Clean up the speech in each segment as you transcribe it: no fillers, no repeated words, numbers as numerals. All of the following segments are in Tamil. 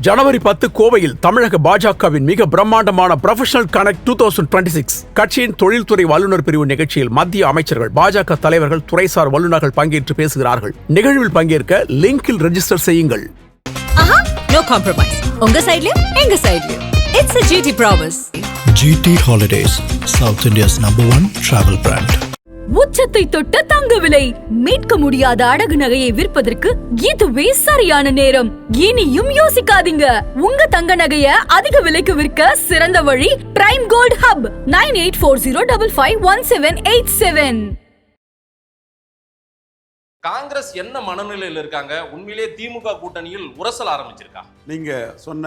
ஜனவரி 10 கோவையில் தமிழக பாஜகவின் மிக பிரம்மாண்டமான ப்ரொஃபஷனல் கனெக்ட் 2026 கட்சியின் தொழில்துறை வல்லுநர் பிரிவு நிகழ்ச்சியில் மத்திய அமைச்சர்கள், பாஜக தலைவர்கள், துறைசார் வல்லுநர்கள் பங்கேற்று பேசுகிறார்கள். நிகழ்வில் பங்கேற்க லிங்கில் ரெஜிஸ்டர் செய்யுங்கள். No compromise. உங்க சைடுலயும் எங்க சைடுலயும். It's a GT promise. GT Holidays, South India's #1 travel brand. உச்சத்தை தொட்ட தங்க விலை, மீட்க முடியாத அடகு நகையை விற்பதற்கு இதுவே சரியான நேரம். இனியும் யோசிக்காதீங்க. உங்க தங்க நகைய அதிக விலைக்கு விற்க சிறந்த வழி பிரைம் கோல்ட் ஹப் 9840551787. காங்கிரஸ் என்ன மனநிலையில் இருக்காங்க? உண்மையிலே திமுக கூட்டணியில் உரசல் ஆரம்பிச்சிருக்கா? நீங்க சொன்ன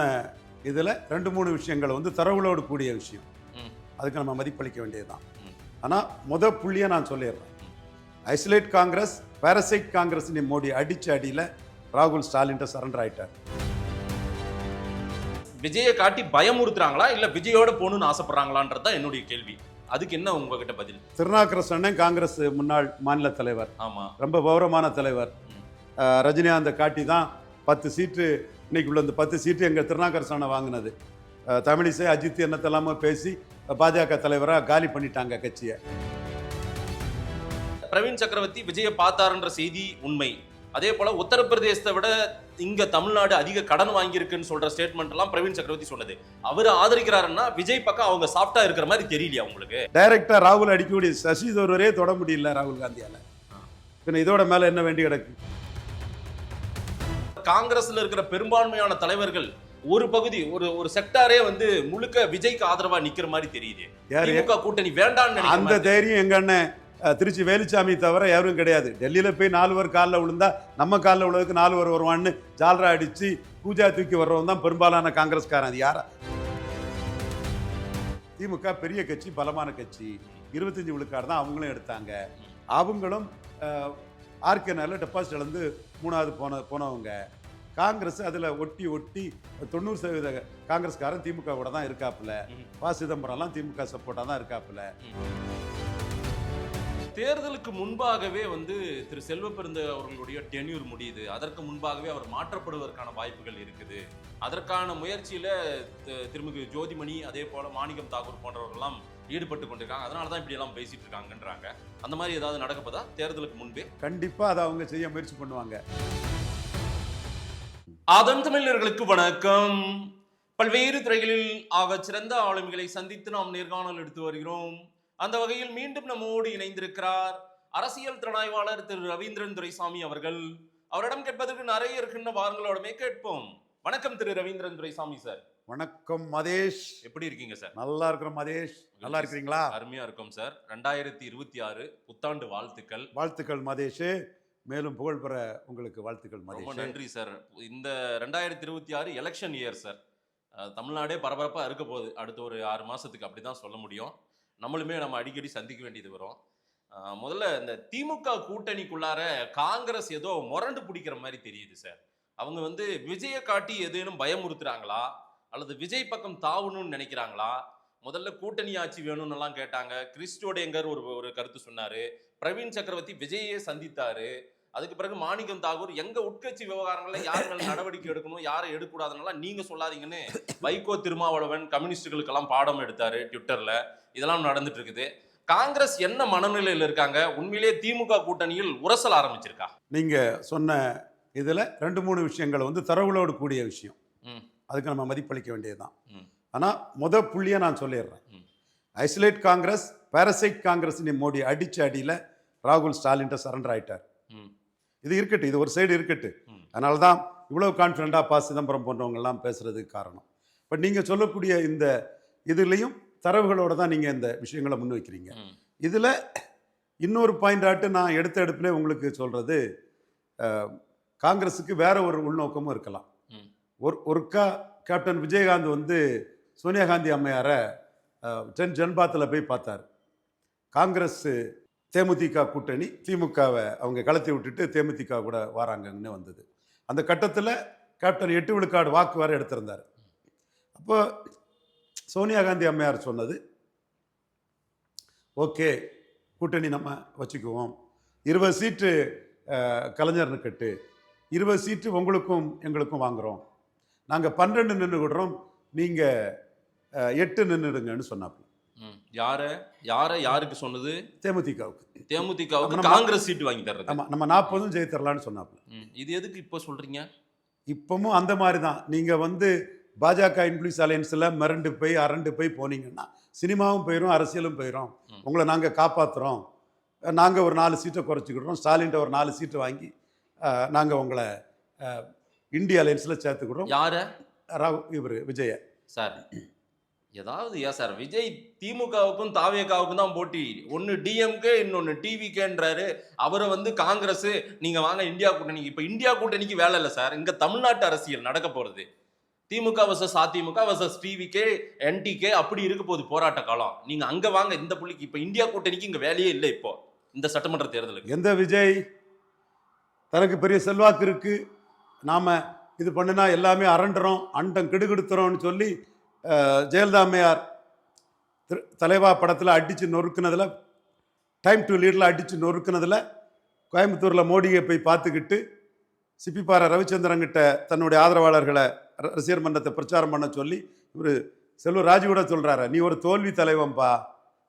இதுல 2-3 விஷயங்கள் தரவுகளோடு கூடிய விஷயம். அதுக்கு நம்ம மதிப்பளிக்க வேண்டியதுதான். ஆனா புள்ளியை நான் சொல்லிடுறேன். ஐசோலேட் காங்கிரஸ், பாரசைட் காங்கிரஸ் மோடி அடிச்ச அடியில ராகுல் ஸ்டாலின் சரண்டர் ஆயிட்டார். விஜயை காட்டி பயமுறுத்துறாங்களா இல்ல விஜயோட போகணும்னு ஆசைப்படுறாங்களான்றதுதான் என்னுடைய கேள்வி. அதுக்கு என்ன உங்ககிட்ட பதில்? திருநாக்கரசன் காங்கிரஸ் முன்னாள் மாநில தலைவர், ஆமா, ரொம்ப கௌரவமான தலைவர். ரஜினிகாந்த் காட்டி தான் 10 சீட்டு இன்னைக்கு உள்ள 10 சீட்டு எங்க திருநாக்கரசனை வாங்கினது. தமிழிசை, அஜித் என்னத்தெல்லாமோ பேசி பாஜக தலைவராக காலி பண்ணிட்டாங்க கட்சியை. பிரவீன் சக்கரவர்த்தி விஜயை பார்த்தாருன்ற செய்தி உண்மை. அதே போல உத்தரப்பிரதேசத்தை விட இங்க தமிழ்நாடு அதிக கடன் வாங்கியிருக்குன்னு சொல்ற ஸ்டேட்மெண்ட் எல்லாம் பிரவீன் சக்கரவர்த்தி சொன்னது. அவர் ஆதரிக்கிறாருன்னா விஜய் பக்கம் அவங்க சாஃப்டா இருக்கிற மாதிரி தெரியலையா உங்களுக்கு? டைரக்டா ராகுல் அடிக்கக்கூடிய சசி தரூரே தொட முடியல ராகுல் காந்தியால. இதோட மேல என்ன வேண்டி கிடக்கு? காங்கிரஸ்ல இருக்கிற பெரும்பான்மையான தலைவர்கள் ஒரு பகுதி ஒரு செக்டாரே முழுக்க விஜய்க்கு ஆதரவா நிக்கிற மாதிரி தெரியுது. திமுக கூட்டணி வேண்டாம்னு அந்த தைரியம் எங்க அண்ணன் திருச்சி வேலுச்சாமி தவிர யாரும் கிடையாது. டெல்லியில போய் 4 பேர் காலில் விழுந்தா நம்ம காலில் விழுவதுக்கு 4 பேர் வருவான்னு ஜால்ரா அடிச்சு பூஜா தூக்கி வர்றவன் தான் பெரும்பாலான காங்கிரஸ்காரன். அது யாரா? திமுக பெரிய கட்சி, பலமான கட்சி. 25 விழுக்காடு தான் அவங்களும் எடுத்தாங்க. அவங்களும் ஆர்கேனால டெபாசிட் இழந்து 3வது போனவங்க. காங்கிரஸ் அதுல ஒட்டி 90% காங்கிரஸ்காரன் திமுக கூட தான் இருக்காப்புல. சிதம்பரம்லாம் திமுக சப்போர்ட்டா தான் இருக்காப்புல. தேர்தலுக்கு முன்பாகவே திரு செல்வ பெருந்த அவர்களுடைய டென்யூர் முடியுது. அதற்கு முன்பாகவே அவர் மாற்றப்படுவதற்கான வாய்ப்புகள் இருக்குது. அதற்கான முயற்சியில திருமிகு ஜோதிமணி, அதே போல மாணிக்கம் தாக்கூர் போன்றவர்கள்லாம் ஈடுபட்டு கொண்டிருக்காங்க. அதனாலதான் இப்படி எல்லாம் பேசிட்டு இருக்காங்கன்றாங்க. அந்த மாதிரி ஏதாவது நடக்கப்பதா தேர்தலுக்கு முன்பே? கண்டிப்பா அதை அவங்க செய்ய முயற்சி பண்ணுவாங்க. அதன் தமிழர்களுக்கு வணக்கம். பல்வேறு துறைகளில் ஆக சிறந்த ஆளுமைகளை சந்தித்து நாம் நேர்காணல் எடுத்து வருகிறோம். அந்த வகையில் மீண்டும் நம்மோடு இணைந்திருக்கிறார் அரசியல் திறனாய்வாளர் திரு ரவீந்திரன் துரைசாமி அவர்கள். அவரிடம் கேட்பதற்கு நிறைய இருக்கின்ற வாரங்களோடமே கேட்போம். வணக்கம் திரு ரவீந்திரன் துரைசாமி சார். வணக்கம் மதேஷ். எப்படி இருக்கீங்க சார்? நல்லா இருக்கிறோம் மதேஷ். நல்லா இருக்கிறீங்களா? அருமையா இருக்கும் சார். 2026 புத்தாண்டு வாழ்த்துக்கள். வாழ்த்துக்கள் மதேஷ். மேலும் புகழ் பெற உங்களுக்கு வாழ்த்துக்கள் மதேஷ். ரொம்ப நன்றி சார். இந்த 2026 எலெக்ஷன் இயர் சார். தமிழ்நாடே பரபரப்பா இருக்க போகுது அடுத்த ஒரு 6 மாசத்துக்கு, அப்படிதான் சொல்ல முடியும். நம்மளுமே நம்ம அடிக்கடி சந்திக்க வேண்டியது வரும். முதல்ல இந்த திமுக கூட்டணிக்குள்ளார காங்கிரஸ் ஏதோ முரண்டு பிடிக்கிற மாதிரி தெரியுது சார். அவங்க விஜயை காட்டி ஏதேனும் பயமுறுத்துறாங்களா அல்லது விஜய் பக்கம் தாவணும்னு நினைக்கிறாங்களா? முதல்ல கூட்டணி ஆட்சி வேணும்னு எல்லாம் கேட்டாங்க. கிறிஸ்டோடேங்கர் ஒரு கருத்து சொன்னாரு. பிரவீன் சக்கரவர்த்தி விஜயே சந்தித்தாரு. அதுக்கு பிறகு மாணிக்கம் தாக்கூர் எங்க உட்கட்சி விவகாரங்கள்ல யார் மேல நடவடிக்கை எடுக்கணும், யாரை எடுக்கக்கூடாதுன்னெல்லாம் நீங்க சொல்லாதீங்கன்னு வைகோ, திருமாவளவன் கம்யூனிஸ்டுகளுக்கெல்லாம் பாடம் எடுத்தாரு ட்விட்டர்ல. இதெல்லாம் நடந்துட்டு இருக்குது. காங்கிரஸ் என்ன மனநிலையில் இருக்காங்க? உண்மையிலே திமுக கூட்டணியில் உரசல் ஆரம்பிச்சிருக்கா? நீங்க சொன்ன இதுல 2-3 விஷயங்கள் தரவுகளோடு கூடிய விஷயம். அதுக்கு நம்ம மதிப்பளிக்க வேண்டியதுதான். ஆனா புள்ளியை நான் சொல்லிடுறேன். ஐசோலேட் காங்கிரஸ், பாரசைட் காங்கிரஸ் மோடி அடிச்ச அடியில ராகுல் ஸ்டாலின் சரண்டர் ஆயிட்டார். இது இருக்கட்டும், இது ஒரு சைடு இருக்கட்டு. அதனாலதான் இவ்வளவு கான்பிடண்டா சிதம்பரம் போன்றவங்க எல்லாம் பேசுறதுக்கு காரணம். பட் நீங்க சொல்லக்கூடிய இந்த இதுலயும் தரவுகளோட தான் நீங்க இந்த விஷயங்களை முன்வைக்கிறீங்க. இதுல இன்னொரு பாயிண்ட் ஆட்டு நான் எடுத்த எடுப்பிலே உங்களுக்கு சொல்றது, காங்கிரஸுக்கு வேற ஒரு உள்நோக்கமும் இருக்கலாம். ஒருக்கா கேப்டன் விஜயகாந்த் சோனியா காந்தி அம்மையார ஜன்பாத்தில் போய் பார்த்தார். காங்கிரஸ் தேமுதிக கூட்டணி திமுகவை அவங்க கலத்தி விட்டுட்டு தேமுதிக கூட வராங்கன்னு வந்தது. அந்த கட்டத்தில் கேப்டன் 8 விழுக்காடு வாக்கு வேற எடுத்திருந்தார். அப்போ சோனியா காந்தி அம்மையார் சொன்னது, ஓகே கூட்டணி நம்ம வச்சுக்குவோம், 20 சீட்டு கலைஞர்னு கட்டு, 20 சீட்டு உங்களுக்கும் எங்களுக்கும் வாங்குகிறோம், நாங்கள் 12 நின்றுக்கிடுறோம், நீங்கள் 8 நின்றுடுங்கன்னு சொன்னாப்புல. யாருக்கு சொன்னது? தேமுதிகவுக்கு. தேமுதிகவுக்கு காங்கிரஸ் சீட்டு வாங்கி தர்றது. ஆமாம், நம்ம 40 ஜெயித்தரலான்னு சொன்னாப்புல. இது எதுக்கு இப்போ சொல்றீங்க? இப்பவும் அந்த மாதிரி தான். நீங்கள் வந்து பாஜக இன்ஃப்ளூயன்ஸ் அலையன்ஸில் மிரண்டு போய் அரண்டு போய் போனீங்கன்னா சினிமாவும் போயிடும், அரசியலும் போயிடும். உங்களை நாங்கள் காப்பாற்றுறோம், நாங்கள் ஒரு 4 சீட்டை குறைச்சிக்கிடுறோம், ஸ்டாலின்ட்ட ஒரு 4 சீட்டை வாங்கி நாங்கள் உங்களை இந்தியா அலையன்ஸில் சேர்த்துக்கிடுறோம். யாரை? இவர் விஜய சார். ஏதாவது சார், விஜய் திமுகவுக்கும் தாவேகாவுக்கும் தான் போட்டி. ஒன்னு டிஎம்கே, இன்னொன்னு டிவிகேன்றாரு. அவரை வந்து காங்கிரஸ் நீங்க வாங்க இந்தியா கூட்டணி. இப்ப இந்தியா கூட்டணிக்கு வேலை இல்லை சார், இங்க தமிழ்நாட்டு அரசியல் நடக்க போறது. திமுக வர்சஸ் அதிமுக வர்சஸ் டிவிகே என்டிகே அப்படி இருக்க போகுது போராட்ட காலம். நீங்க அங்க வாங்க இந்த புள்ளிக்கு. இப்ப இந்தியா கூட்டணிக்கு இங்க வேலையே இல்லை இப்போ இந்த சட்டமன்ற தேர்தலுக்கு. எந்த விஜய் தனக்கு பெரிய செல்வாக்கு இருக்கு, நாம இது பண்ணுனா எல்லாமே அரண்டுறோம், அண்டம் கிடுகிடுத்துறோம்னு சொல்லி ஜெயலலிதா அம்மையார் தலைவா படத்தில் அடித்து நொறுக்குனதில், டைம் டு லீடில் அடித்து நொறுக்குனதில் கோயம்புத்தூரில் மோடியை போய் பார்த்துக்கிட்டு சிப்பிப்பாறை ரவிச்சந்திரன்கிட்ட தன்னுடைய ஆதரவாளர்களை ரசிகர் மன்றத்தை பிரச்சாரம் பண்ண சொல்லி இவர் செல்வ ராஜு கூட சொல்கிறாரு, நீ ஒரு தோல்வி தலைவன்பா,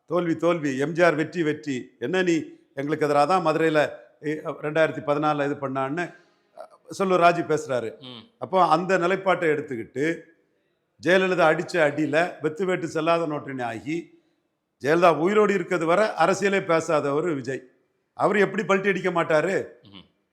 தோல்வி, எம்ஜிஆர் வெற்றி, என்ன நீ எங்களுக்கு எதிராக தான் மதுரையில் 2014 இது பண்ணான்னு செல்வ ராஜு பேசுகிறாரு. அப்போ அந்த நிலைப்பாட்டை எடுத்துக்கிட்டு ஜெயலலிதா அடித்த அடியில் வெத்து வேட்டு செல்லாத நோட்டினி ஆகி ஜெயலலிதா உயிரோடு இருக்கிறது வரை அரசியலே பேசாதவர் விஜய். அவர் எப்படி பல்ட்டி அடிக்க மாட்டாரு?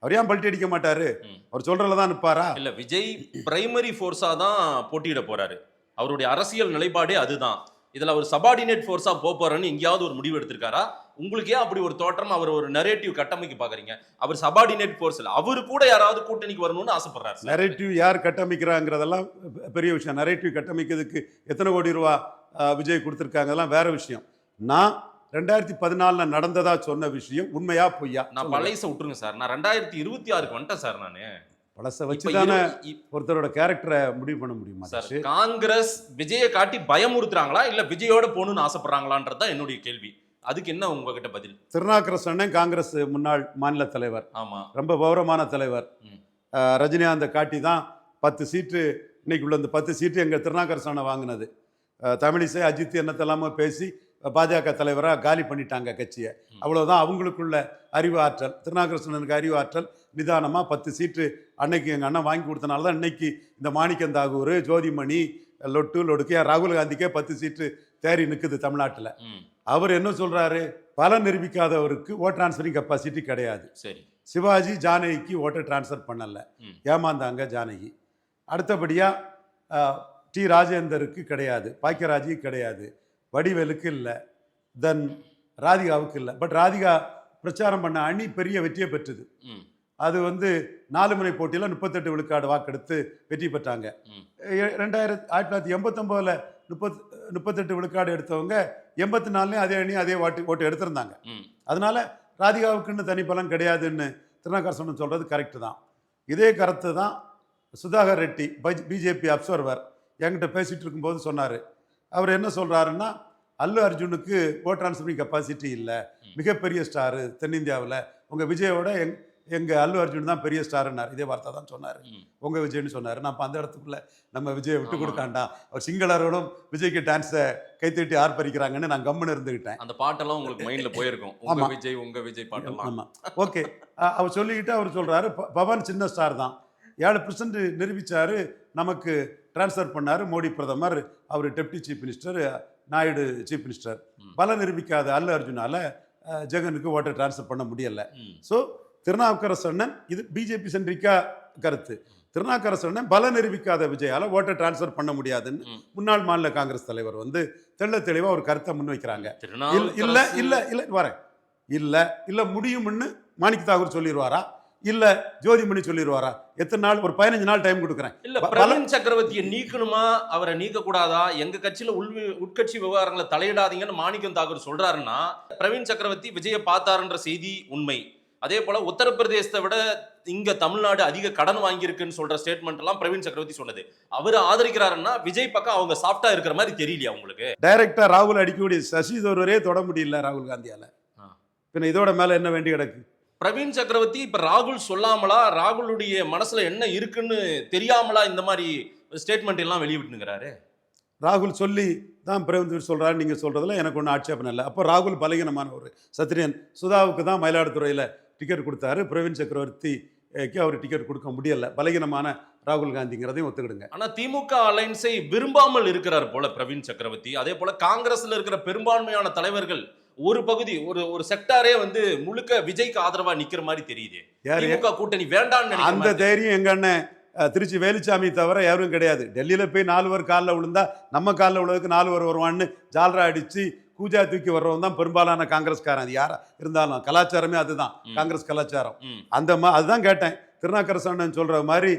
அவர் ஏன் பல்ட்டி அடிக்க மாட்டாரு? அவர் சொல்றதுல தான் நிற்பாரா? இல்ல, விஜய் பிரைமரி ஃபோர்ஸா தான் போட்டியிட போறாரு. அவருடைய அரசியல் நிலைப்பாடே அதுதான். இதுல அவர் சபார்டினேட் ஃபோர்ஸா போறாருன்னு எங்கேயாவது ஒரு முடிவு எடுத்திருக்காரா? உங்களுக்கு ஏன் அப்படி ஒரு தோற்றம், அவர் ஒரு நரேட்டிவ் கட்டமைக்க பாக்குறீங்க? அவர் சபார்டினேட் ஃபோர்ஸ் இல்ல, அவரு கூட யாராவது கூட்டணிக்கு வரணும்னு ஆசைப்படுறாரு. நரேட்டிவ் யார் கட்டமைக்கிறாங்கிறதெல்லாம் பெரிய விஷயம். நரேட்டிவ் கட்டமைக்கிறதுக்கு எத்தனை கோடி ரூபா விஜய் கொடுத்துருக்காங்க, அதெல்லாம் வேற விஷயம். நான் 2014 நடந்ததா சொன்ன விஷயம் உண்மையா பொய்யா? நான் பழைச விட்டுருங்க சார், நான் 2026க்கு வந்துட்டேன் சார். நானு பழச வச்சுதானே ஒருத்தரோட கேரக்டரை முடிவு பண்ண முடியுமா சார்? காங்கிரஸ் விஜயை காட்டி பயமுறுத்துறாங்களா இல்ல விஜயோட போகணும்னு ஆசைப்படுறாங்களான்றதுதான் என்னுடைய கேள்வி. அதுக்கு என்ன உங்ககிட்ட பதில்? திருநாக்கரசன் காங்கிரஸ் முன்னாள் மாநில தலைவர், ஆமா, ரொம்ப கௌரவமான தலைவர். ரஜினிகாந்தை காட்டி தான் 10 சீட்டு இன்னைக்கு உள்ள. இந்த 10 சீட்டு எங்க திருநாக்கரசனை வாங்கினது. தமிழிசை அஜித் என்னத்தெல்லாமோ பேசி பாஜக தலைவராக காலி பண்ணிட்டாங்க கட்சியை. அவ்வளோதான் அவங்களுக்குள்ள அறிவு ஆற்றல். திருநாகரசனுக்கு அறிவு ஆற்றல். நிதானமாக 10 சீட்டு அன்னைக்கு எங்கள் அண்ணன் வாங்கி கொடுத்தனால தான் இன்னைக்கு இந்த மாணிக்கம் தாகூர், ஜோதிமணி, லொடுக்கு ராகுல் காந்திக்கே 10 சீட்டு தேறி நிற்குது தமிழ்நாட்டில். அவர் என்ன சொல்கிறாரு? பலம் நிரூபிக்காதவருக்கு ஓட் டிரான்ஸ்ஃபரிங் கெப்பாசிட்டி கிடையாது. சரி, சிவாஜி ஜானகிக்கு ஓட்டை டிரான்ஸ்ஃபர் பண்ணலை, ஏமாந்தாங்க ஜானகி. அடுத்தபடியாக டி ராஜேந்தருக்கு கிடையாது, பாக்கியராஜுக்கு கிடையாது, வடிவேலுக்கு இல்லை, தென் ராதிகாவுக்கு இல்லை. பட் ராதிகா பிரச்சாரம் பண்ண அணி பெரிய வெற்றியை பெற்றது. அது 4 முனை போட்டியில் 38 விழுக்காடு வாக்கெடுத்து வெற்றி பெற்றாங்க. 1989 38 விழுக்காடு எடுத்தவங்க 84 அதே அணி அதே ஓட்டு எடுத்திருந்தாங்க. அதனால ராதிகாவுக்குன்னு தனி பலன் கிடையாதுன்னு திருநாகரசன் சொல்றது கரெக்டு தான். இதே கருத்து தான் சுதாகர் ரெட்டி, பிஜேபி அப்சர்வர், என்கிட்ட பேசிட்டு இருக்கும்போது சொன்னார். அவர் என்ன சொல்கிறாருன்னா, அல்லு அர்ஜுனுக்கு ஓட் டிரான்ஸ்ஃபரிங் கெப்பாசிட்டி இல்லை, மிகப்பெரிய ஸ்டாரு தென்னிந்தியாவில், உங்கள் விஜயோட எங்கள் அல்லு அர்ஜுன் தான் பெரிய ஸ்டாருன்னார். இதே வார்த்தை தான் சொன்னார், உங்கள் விஜய்னு சொன்னார். நான் இப்போ அந்த இடத்துக்குள்ளே நம்ம விஜயை விட்டு கொடுக்காண்டாம், அவர் சிங்களரோடும் விஜய்க்கு டான்ஸை கைத்தட்டி ஆர்ப்பரிக்கிறாங்கன்னு நான் கம்முன்னு இருந்துக்கிட்டேன். அந்த பாட்டெல்லாம் உங்களுக்கு மைண்டில் போயிருக்கும், உங்கள் விஜய் உங்கள் விஜய் பாட்டெல்லாம். ஆமாம், ஓகே. அவர் சொல்லிக்கிட்டு அவர் சொல்கிறாரு, பவன் சின்ன ஸ்டார் தான், 7% நிரூபித்தார், நமக்கு டிரான்ஸ்ஃபர் பண்ணார் மோடி பிரதமர், அவர் deputy chief minister, Naidu chief minister. பல நிரூபிக்காத அல்லு அர்ஜுனால ஜெகனுக்கு ஓட்டை டிரான்ஸ்ஃபர் பண்ண முடியலை. ஸோ திருநாவுக்கரசண்ணன், இது பிஜேபி சென்ட்ரிக்கா கருத்து. திருநாவுக்கரசண்ணன் பல நிரூபிக்காத விஜயால ஓட்டை டிரான்ஸ்ஃபர் பண்ண முடியாதுன்னு முன்னாள் மாநில காங்கிரஸ் தலைவர் தெள்ள தெளிவா ஒரு கருத்தை முன்வைக்கிறாங்க. இல்ல இல்ல இல்ல வரேன் இல்ல இல்ல முடியும்னு மாணிக்க தாகூர் சொல்லிடுவாரா, இல்ல ஜோதிமணி சொல்லிடுவாரா? எத்தனை நாள்? ஒரு 15 நாள் டைம் கொடுக்குறேன். இல்ல பிரவீன் சக்கரவர்த்தியை நீக்கணுமா, அவரை நீக்க கூடாதா? எங்க கட்சியில உட்கட்சி விவகாரங்களை தலையிடாதீங்கன்னு மாணிக்கம் தாகூர் சொல்றாருன்னா, பிரவீன் சக்கரவர்த்தி விஜயை பார்த்தாருன்ற செய்தி உண்மை. அதே போல உத்தரப்பிரதேசத்தை விட இங்க தமிழ்நாடு அதிக கடன் வாங்கியிருக்குன்னு சொல்ற ஸ்டேட்மெண்ட் எல்லாம் பிரவீன் சக்கரவர்த்தி சொன்னது. அவர் ஆதரிக்கிறாருன்னா விஜய் பக்கம் அவங்க சாஃப்டா இருக்கிற மாதிரி தெரியலையா உங்களுக்கு? டைரக்டா ராகுல் அடிக்கக்கூடிய சசி தரூரே தொட முடியல ராகுல் காந்தியால. பின்ன இதோட மேல என்ன வேண்டி கிடக்கு? பிரவீன் சக்கரவர்த்தி இப்ப ராகுல் சொல்லாமலா, ராகுலுடைய மனசுல என்ன இருக்குன்னு தெரியாமலா இந்த மாதிரி ஸ்டேட்மெண்ட் எல்லாம் வெளியிட்டுங்கிறாரு. ராகுல் சொல்லி தான் பிரேமதீர் சொல்கிறாரு, நீங்கள் சொல்கிறதுல எனக்கு ஒன்றும் ஆட்சேபம் இல்லை. அப்போ ராகுல் பலகீனமான ஒரு சத்திரியன். சுதாவுக்கு தான் மயிலாடுதுறையில் டிக்கெட் கொடுத்தாரு, பிரவீன் சக்கரவர்த்திக்கு அவர் டிக்கெட் கொடுக்க முடியலை. பலகீனமான ராகுல் காந்திங்கிறதையும் ஒத்துக்கிடுங்க. ஆனா திமுக அலைன்ஸை விரும்பாமல் இருக்கிறார் போல பிரவீன் சக்கரவர்த்தி. அதே போல காங்கிரஸ்ல இருக்கிற பெரும்பான்மையான தலைவர்கள் ஒரு பகுதி ஒரு செக்டாரே வந்து முழுக்க விஜய்க்கு ஆதரவா நிக்கிற மாதிரி தெரியுது. திமுக கூட்டணி வேண்டாம்னு அந்த தைரியம் எங்க அண்ணன் திருச்சி வேலுச்சாமி தவிர யாரும் கிடையாது. டெல்லியில் போய் 4 பேர் காலில் விழுந்தா நம்ம காலில் விழுவதுக்கு 4 பேர் வருவான்னு ஜால்ரா அடித்து கூஜா தூக்கி வர்றவன் தான் பெரும்பாலான காங்கிரஸ்காரன். அது யாரா இருந்தாலும் கலாச்சாரமே அதுதான், காங்கிரஸ் கலாச்சாரம். அதுதான் கேட்டேன். திருநாக்கரசன் சொல்கிற மாதிரி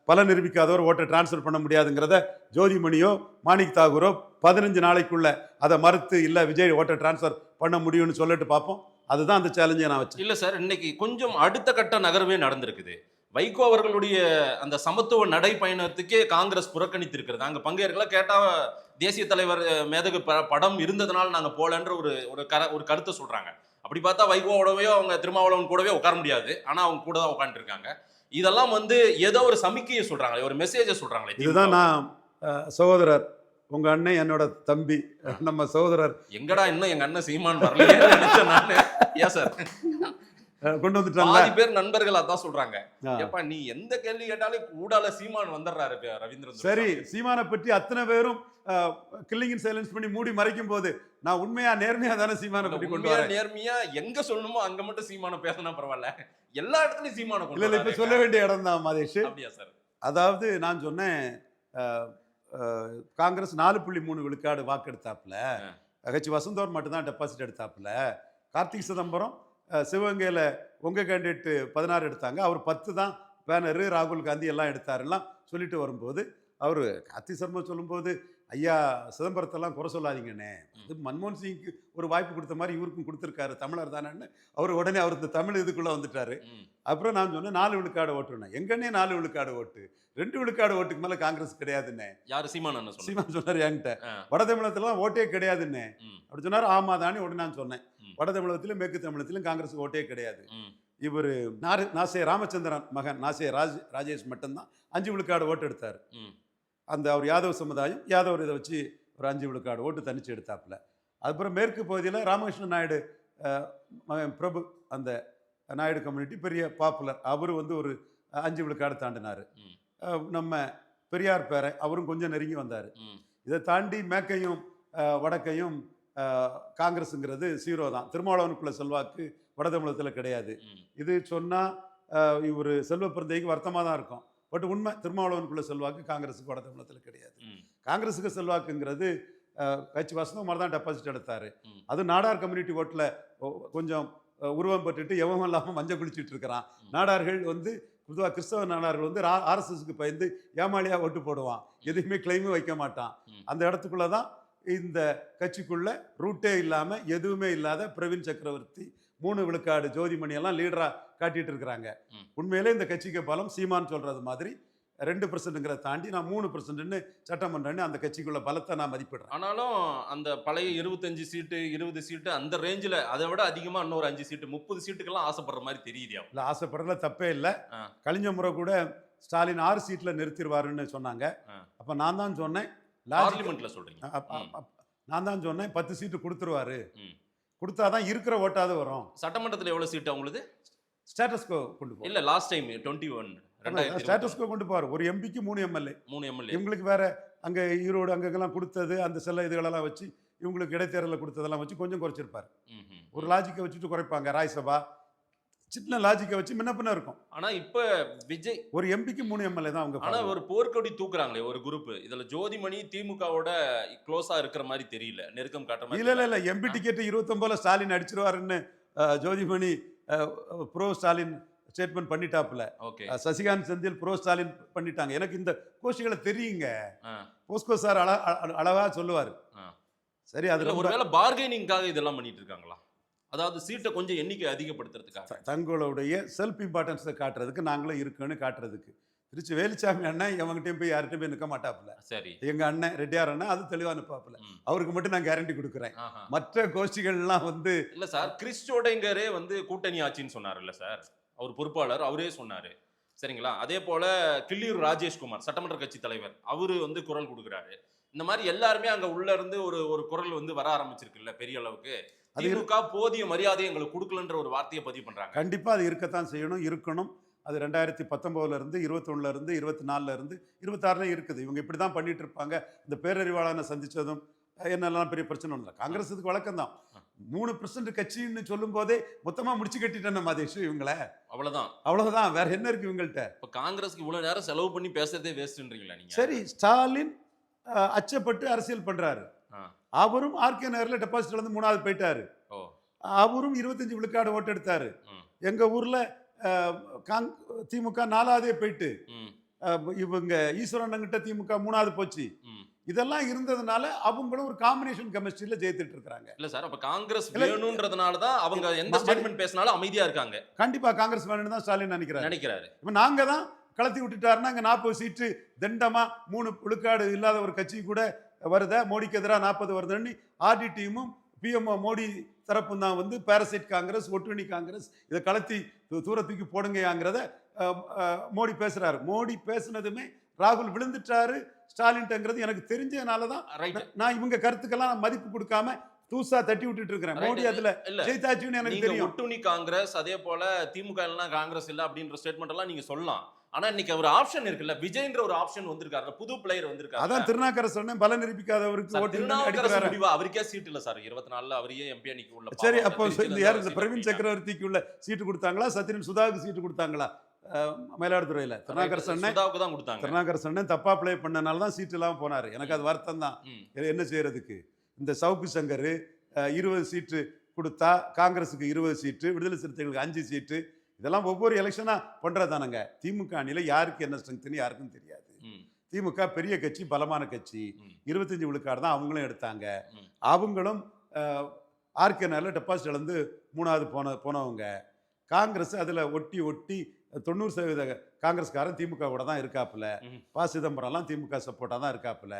பல நிரூபிக்காதவர் ஓட்டை டிரான்ஸ்ஃபர் பண்ண முடியாதுங்கிறத ஜோதிமணியோ மாணிக் தாகூரோ 15 நாளைக்குள்ள அதை மறுத்து இல்லை விஜய் ஓட்டை டிரான்ஸ்ஃபர் பண்ண முடியும்னு சொல்லிட்டு பார்ப்போம். அதுதான் அந்த சேலஞ்சை நான் வச்சேன். இல்லை சார், இன்னைக்கு கொஞ்சம் அடுத்த கட்ட நகர்வே நடந்திருக்குது. வைகோ அவர்களுடைய அந்த சமத்துவ நடைப்பயணத்துக்கே காங்கிரஸ் புறக்கணித்து இருக்கிறது. அங்கே பங்கேற்கல கேட்டால் தேசிய தலைவர் மேதகு படம் இருந்ததுனால நாங்கள் போலன்ற ஒரு கருத்தை சொல்கிறாங்க. அப்படி பார்த்தா வைகோவோடவே அவங்க திருமாவளவன் கூடவே உட்கார முடியாது, ஆனால் அவங்க கூட தான் உட்காந்துருக்காங்க. இதெல்லாம் வந்து ஏதோ ஒரு சமிக்கையை சொல்கிறாங்களே, ஒரு மெசேஜை சொல்கிறாங்களே. இதுதான் நான் சகோதரர், உங்கள் அண்ணன் என்னோட தம்பி, நம்ம சகோதரர் எங்கடா இன்னும் எங்கள் அண்ணன் சீமான் வரலையே நினைச்சேன் நான். ஏன் சார் கொண்டு வந்துட்டாங்க. பாதி பேர் நண்பர்கள் அதான் சொல்றாங்க. ஏப்பா நீ எந்த கேள்வி கேட்டாலும் கூடால சீமான் வந்துடுறாரு ரவீந்திரன். சரி, சீமானை பற்றி அத்தனை பேரும் கில்லிங் சைலன்ஸ் பண்ணி மூடி மறைக்கும் போது நான் உண்மையா நேர்மையா தானே சீமானை பற்றி கொண்டு வரேன். நேர்மையா எங்க சொல்லணுமோ அங்க மட்டும் சீமானை பேசினா பரவாயில்ல, எல்லா இடத்துலயும் சீமானை கொண்டு இல்ல இப்ப சொல்ல வேண்டிய இடம் தான் மாதேஷ். அப்படியா சார்? அதாவது நான் சொன்னேன், காங்கிரஸ் 4.3 விழுக்காடு வாக்கெடுத்தாப்புல, கட்சி வசந்தோர் மட்டும்தான் டெபாசிட் எடுத்தாப்புல, கார்த்திக் சிதம்பரம் சிவகங்கையில் உங்கள் கேண்டிடேட்டு 16 எடுத்தாங்க, அவர் 10 தான் பேனரு, ராகுல் காந்தி எல்லாம் எடுத்தாருலாம் சொல்லிட்டு வரும்போது அவர் கார்த்திக் சர்மா சொல்லும்போது, ஐயா சிதம்பரத்தெல்லாம் குறை சொல்லாதீங்கண்ணே, இது மன்மோகன் சிங்க்கு ஒரு வாய்ப்பு கொடுத்த மாதிரி இவருக்கும் கொடுத்துருக்காரு, தமிழர் தானேன்னு அவர் உடனே அவர் இந்த தமிழ் இதுக்குள்ளே வந்துட்டாரு. அப்புறம் நான் சொன்னேன் 4 விழுக்காடு ஓட்டுனேன். எங்கன்னே 4 விழுக்காடு ஓட்டு, 2 விழுக்காடு ஓட்டுக்கு மேலே காங்கிரஸ் கிடையாதுன்னே. யார் சீமான் சொன்னார் என்கிட்ட. வட தமிழகத்துலாம் ஓட்டே கிடையாதுன்னே அப்படி சொன்னார். ஆமா தானே உடனே நான் சொன்னேன், வட தமிழகத்திலும் மேற்கு தமிழகத்திலும் காங்கிரஸுக்கு ஓட்டே கிடையாது. இவர் நாசே ராமச்சந்திரன் மகன் நாசே ராஜேஷ் மட்டும்தான் 5 விழுக்காடு ஓட்டு எடுத்தார். அந்த அவர் யாதவ் சமுதாயம், யாதவர் இதை வச்சு ஒரு 5 விழுக்காடு ஓட்டு தனிச்சு எடுத்தாப்புல. அதுக்கப்புறம் மேற்கு பகுதியில் ராமகிருஷ்ணன் நாயுடு பிரபு, அந்த நாயுடு கம்யூனிட்டி பெரிய பாப்புலர், அவர் வந்து ஒரு 5 விழுக்காடு தாண்டினார். நம்ம பெரியார் பேரை அவரும் கொஞ்சம் நெருங்கி வந்தார். இதை தாண்டி மேற்கையும் வடக்கையும் காங்கிரஸுங்கிறது 0 தான். திருமாவளவனுக்குள்ள செல்வாக்கு வட தமிழகத்தில் கிடையாது. இது சொன்னால் இவர் செல்வ பிறந்தைக்கு வருத்தமாக தான் இருக்கும். பட் உண்மை, திருமாவளவனுக்குள்ள செல்வாக்கு காங்கிரஸுக்கு வட தமிழகத்தில் கிடையாது. காங்கிரஸுக்கு செல்வாக்குங்கிறது கட்சி வசந்தம் மாதிரி தான் டெபாசிட் எடுத்தார். அது நாடார் கம்யூனிட்டி ஓட்டில் கொஞ்சம் உருவம் பெற்றுட்டு எவன் இல்லாமல் மஞ்சள் குளிச்சுட்டு இருக்கிறான். நாடார்கள் வந்து பொதுவாக கிறிஸ்தவ நாடார்கள் வந்து ஆர்எஸ்எஸ்க்கு பயந்து ஏமாளியாக ஓட்டு போடுவான், எதுவுமே கிளைமும் வைக்க மாட்டான். அந்த இடத்துக்குள்ளே தான் இந்த கட்சிக்குள்ள ரூட்டே இல்லாமல் எதுவுமே இல்லாத பிரவீன் சக்கரவர்த்தி 3 விழுக்காடு ஜோதிமணி எல்லாம் லீடராக காட்டிட்டு இருக்கிறாங்க. உண்மையிலே இந்த கட்சிக்கு பலம் சீமான் சொல்றது மாதிரி 2%ங்கிறத தாண்டி நான் 3%ன்னு சட்டமன்றன்னு அந்த கட்சிக்குள்ள பலத்தை நான் மதிப்பிடுறேன். ஆனாலும் அந்த பழைய 25 சீட்டு 20 சீட்டு அந்த ரேஞ்சில் அதை விட அதிகமாக இன்னொரு 5 சீட்டு 30 சீட்டுக்கெல்லாம் ஆசைப்படுற மாதிரி தெரியுது. இல்லை, ஆசைப்படுறதுல தப்பே இல்லை. கழிஞ்ச முறை கூட ஸ்டாலின் 6 சீட்டில் நிறுத்திடுவாருன்னு சொன்னாங்க. அப்போ நான் தான் சொன்னேன், பார்லிமெண்ட்ல சொல்றீங்க, நான் தான் சொன்னேன் 10 சீட்டு கொடுத்துருவாரு, கொடுத்தாதான் இருக்கிற ஓட்டாவது வரும். சட்டமன்றத்தில் எவ்வளவு சீட்டு அவங்களுக்கு? ஸ்டேட்டஸ்கோ கொண்டு போகும். இல்ல லாஸ்ட் டைம் 21 ஸ்டேட்டஸ்கோ கொண்டு போவார். ஒரு எம்பிக்கு 3 எம்எல்ஏ. இவங்களுக்கு வேற அங்க ஈரோடு அங்கெல்லாம் கொடுத்தது அந்த செல்ல இதுகளெல்லாம் வச்சு இவங்களுக்கு இடைத்தேர்தலில் கொடுத்ததெல்லாம் வச்சு கொஞ்சம் குறைச்சிருப்பார். ஒரு லாஜிக்கை வச்சுட்டு குறைப்பாங்க. ராஜ்சபா சின்ன லாஜிக்கை வச்சு முன்ன பின்ன இருக்கும். ஆனா இப்ப விஜய் ஒரு எம்பிக்கு 3 எம்எல்ஏ தான் அவங்க. ஆனா ஒரு போர்க்கொடி தூக்குறாங்களே ஒரு குரூப், இதுல ஜோதிமணி திமுகவோட க்ளோஸா இருக்கிற மாதிரி தெரியல, நெருக்கம் காட்டுற மாதிரி. இல்ல எம்பி டிக்கெட் 29 ஸ்டாலின் அடிச்சிருவாருன்னு ஜோதிமணி ப்ரோ ஸ்டாலின் ஸ்டேட்மெண்ட் பண்ணிட்டாப்புல. சசிகாந்த் செந்தில் ப்ரோ ஸ்டாலின் பண்ணிட்டாங்க. எனக்கு இந்த கோஷிகளை தெரியுங்க. போஸ்கோ சார் அளவா சொல்லுவாரு. சரி, அதுல ஒருவேளை பார்கெனிங்காக இதெல்லாம் பண்ணிட்டு இருக்காங்களா? அதாவது சீட்டை கொஞ்சம் எண்ணிக்கை அதிகப்படுத்துறதுக்காக, தங்களுடைய செல்ஃப் இம்பார்ட்டன்ஸை காட்டுறதுக்கு, நாங்களும் இருக்குன்னு காட்டுறதுக்கு. திருச்சி வேலுச்சாமி அண்ணன் எவங்கிட்டையும் போய் யார்கிட்டையும் போய் நிற்க மாட்டாப்புல. சரி, எங்க அண்ணன் ரெட்டியார் அண்ணன் அது தெளிவா நிற்பாப்புல. அவருக்கு மட்டும் நான் கேரண்டி கொடுக்குறேன். மற்ற கோஷ்டிகள்லாம் வந்து இல்ல சார், கிறிஸ்டோடைங்கரே வந்து கூட்டணி ஆட்சின்னு சொன்னார் இல்ல சார், அவர் பொறுப்பாளர் அவரே சொன்னாரு. சரிங்களா? அதே போல கிள்ளியூர் ராஜேஷ்குமார் சட்டமன்ற கட்சி தலைவர் அவரு வந்து குரல் கொடுக்குறாரு. இந்த மாதிரி எல்லாருமே அங்க உள்ள இருந்து ஒரு குரல் வந்து வர ஆரம்பிச்சிருக்குல்ல பெரிய அளவுக்கு. திமுக போதிய மரியாதை எங்களுக்கு கொடுக்கலன்ற ஒரு வார்த்தையை பதிவு பண்றாங்க. கண்டிப்பா அது இருக்கத்தான் செய்யணும், இருக்கணும். அது 2019 இருந்து 21 இருந்து 24 இருந்து 26 இருக்குது. இவங்க இப்படி தான் பண்ணிட்டு இருப்பாங்க. இந்த பேரறிவாளனை சந்திச்சதும் என்னெல்லாம் பெரிய பிரச்சனை இல்லை. காங்கிரஸ் இதுக்கு வழக்கம் தான். 3% கட்சின்னு சொல்லும் போதே மொத்தமா முடிச்சு கட்டிட்டேன் மாதேஷ் இவங்கள. அவ்வளவுதான், வேற என்ன இருக்கு இவங்கள்ட்ட? இப்ப காங்கிரஸ்க்கு இவ்வளவு நேரம் செலவு பண்ணி பேசுறதே வேஸ்ட்ன்றீங்களா நீங்க? சரி, ஸ்டாலின் அச்சப்பட்டு அரசியல் பண்றாரு. அவரும் ஆர்கே நகர்ல டெபாசிட்ல இருந்து 3வது போயிட்டாரு. அவரும் 25 விழுக்காடு ஓட்டு எடுத்தாரு. எங்க ஊர்ல திமுக 4வதே போயிட்டு இவங்க ஈஸ்வரன் கிட்ட திமுக 3வது போச்சு. இதெல்லாம் இருந்ததுனால அவங்களும் ஒரு காம்பினேஷன் கெமிஸ்ட்ரியில ஜெயித்துட்டு இருக்காங்க. இல்ல சார், அப்ப காங்கிரஸ் வேணும்ன்றதுனால தான் அவங்க எந்த ஸ்டேட்மெண்ட் பேசினாலும் அமைதியா இருக்காங்க. கண்டிப்பா காங்கிரஸ் வேணும்னு தான் ஸ்டாலின் நினைக்கிறாரு. இப்ப நாங்க தான் கலத்தி விட்டுட்டாருன்னா அங்க 40 சீட்டு தண்டமா 3 விழுக்காடு இல்லாத ஒரு கட்சி கூட வருத, மோடிக்கு எதிராக 40 வருதுன்னு ஆர்டி டீமும் பிஎம்ஓ மோடி தரப்பும் தான் வந்து பாரசைட் காங்கிரஸ், ஒட்டுணி காங்கிரஸ், இதை கலத்தி தூரத்துக்கு போடுங்கிறத மோடி பேசுறாரு. மோடி பேசுனதுமே ராகுல் விழுந்துட்டாரு ஸ்டாலின்ங்கிறது எனக்கு தெரிஞ்சதுனால தான் நான் இவங்க கருத்துக்கெல்லாம் மதிப்பு கொடுக்காம தூசா தட்டி விட்டுட்டு இருக்கிறேன். மோடி அதுல ஜெயித்தாச்சுன்னு எனக்கு தெரியும். ஒட்டுணி காங்கிரஸ் அதே போல திமுக எல்லாம் காங்கிரஸ் இல்ல அப்படின்ற ஸ்டேட்மெண்ட் எல்லாம் நீங்க சொல்லலாம். ஆனா இன்னைக்கு ஒரு ஆப்ஷன் இருக்குல்ல, விஜய்ன்ற ஒரு ஆப்ஷன் வந்திருக்காரு, புது பிளேயர் வந்திருக்காரு. அதான் திருநாக்கர சொன்னேன், பல நிரூபிக்காதவருக்கு ஓட்டு அவருக்கே சீட் இல்ல சார். 24 அவரையே எம்பி அணிக்கு உள்ள. சரி, அப்போ யார் இந்த பிரவீன் சக்கரவர்த்திக்கு உள்ள சீட்டு கொடுத்தாங்களா, சத்யன் சுதாவுக்கு சீட்டு கொடுத்தாங்களா? மயிலாடுதுறையில திருநாகரசன் தான் கொடுத்தாங்க. திருநாகரசன் தப்பா பிளே பண்ணனால தான் சீட் இல்லாம போனாரு. எனக்கு அது வருத்தம் தான். என்ன செய்யறதுக்கு? இந்த சவுக்கு சங்கர் 20 சீட்டு கொடுத்தா காங்கிரஸுக்கு 20 சீட்டு, விடுதலை சிறுத்தைகளுக்கு 5 சீட்டு, இதெல்லாம் ஒவ்வொரு எலெக்ஷனா பண்றதானுங்க. திமுக அணியில யாருக்கு என்ன ஸ்ட்ரெங்க்னு யாருக்கும் தெரியாது. திமுக பெரிய கட்சி, பலமான கட்சி. 25 விழுக்காடு தான் அவங்களும் எடுத்தாங்க. அவங்களும் ஆர்கே நகர்ல டெபாசிட் இழந்து 3வது போனவங்க. காங்கிரஸ் அதுல ஒட்டி 90% காங்கிரஸ்காரன் திமுக கூட தான் இருக்காப்புல. ப. சிதம்பரம்லாம் திமுக சப்போர்ட்டா தான் இருக்காப்புல.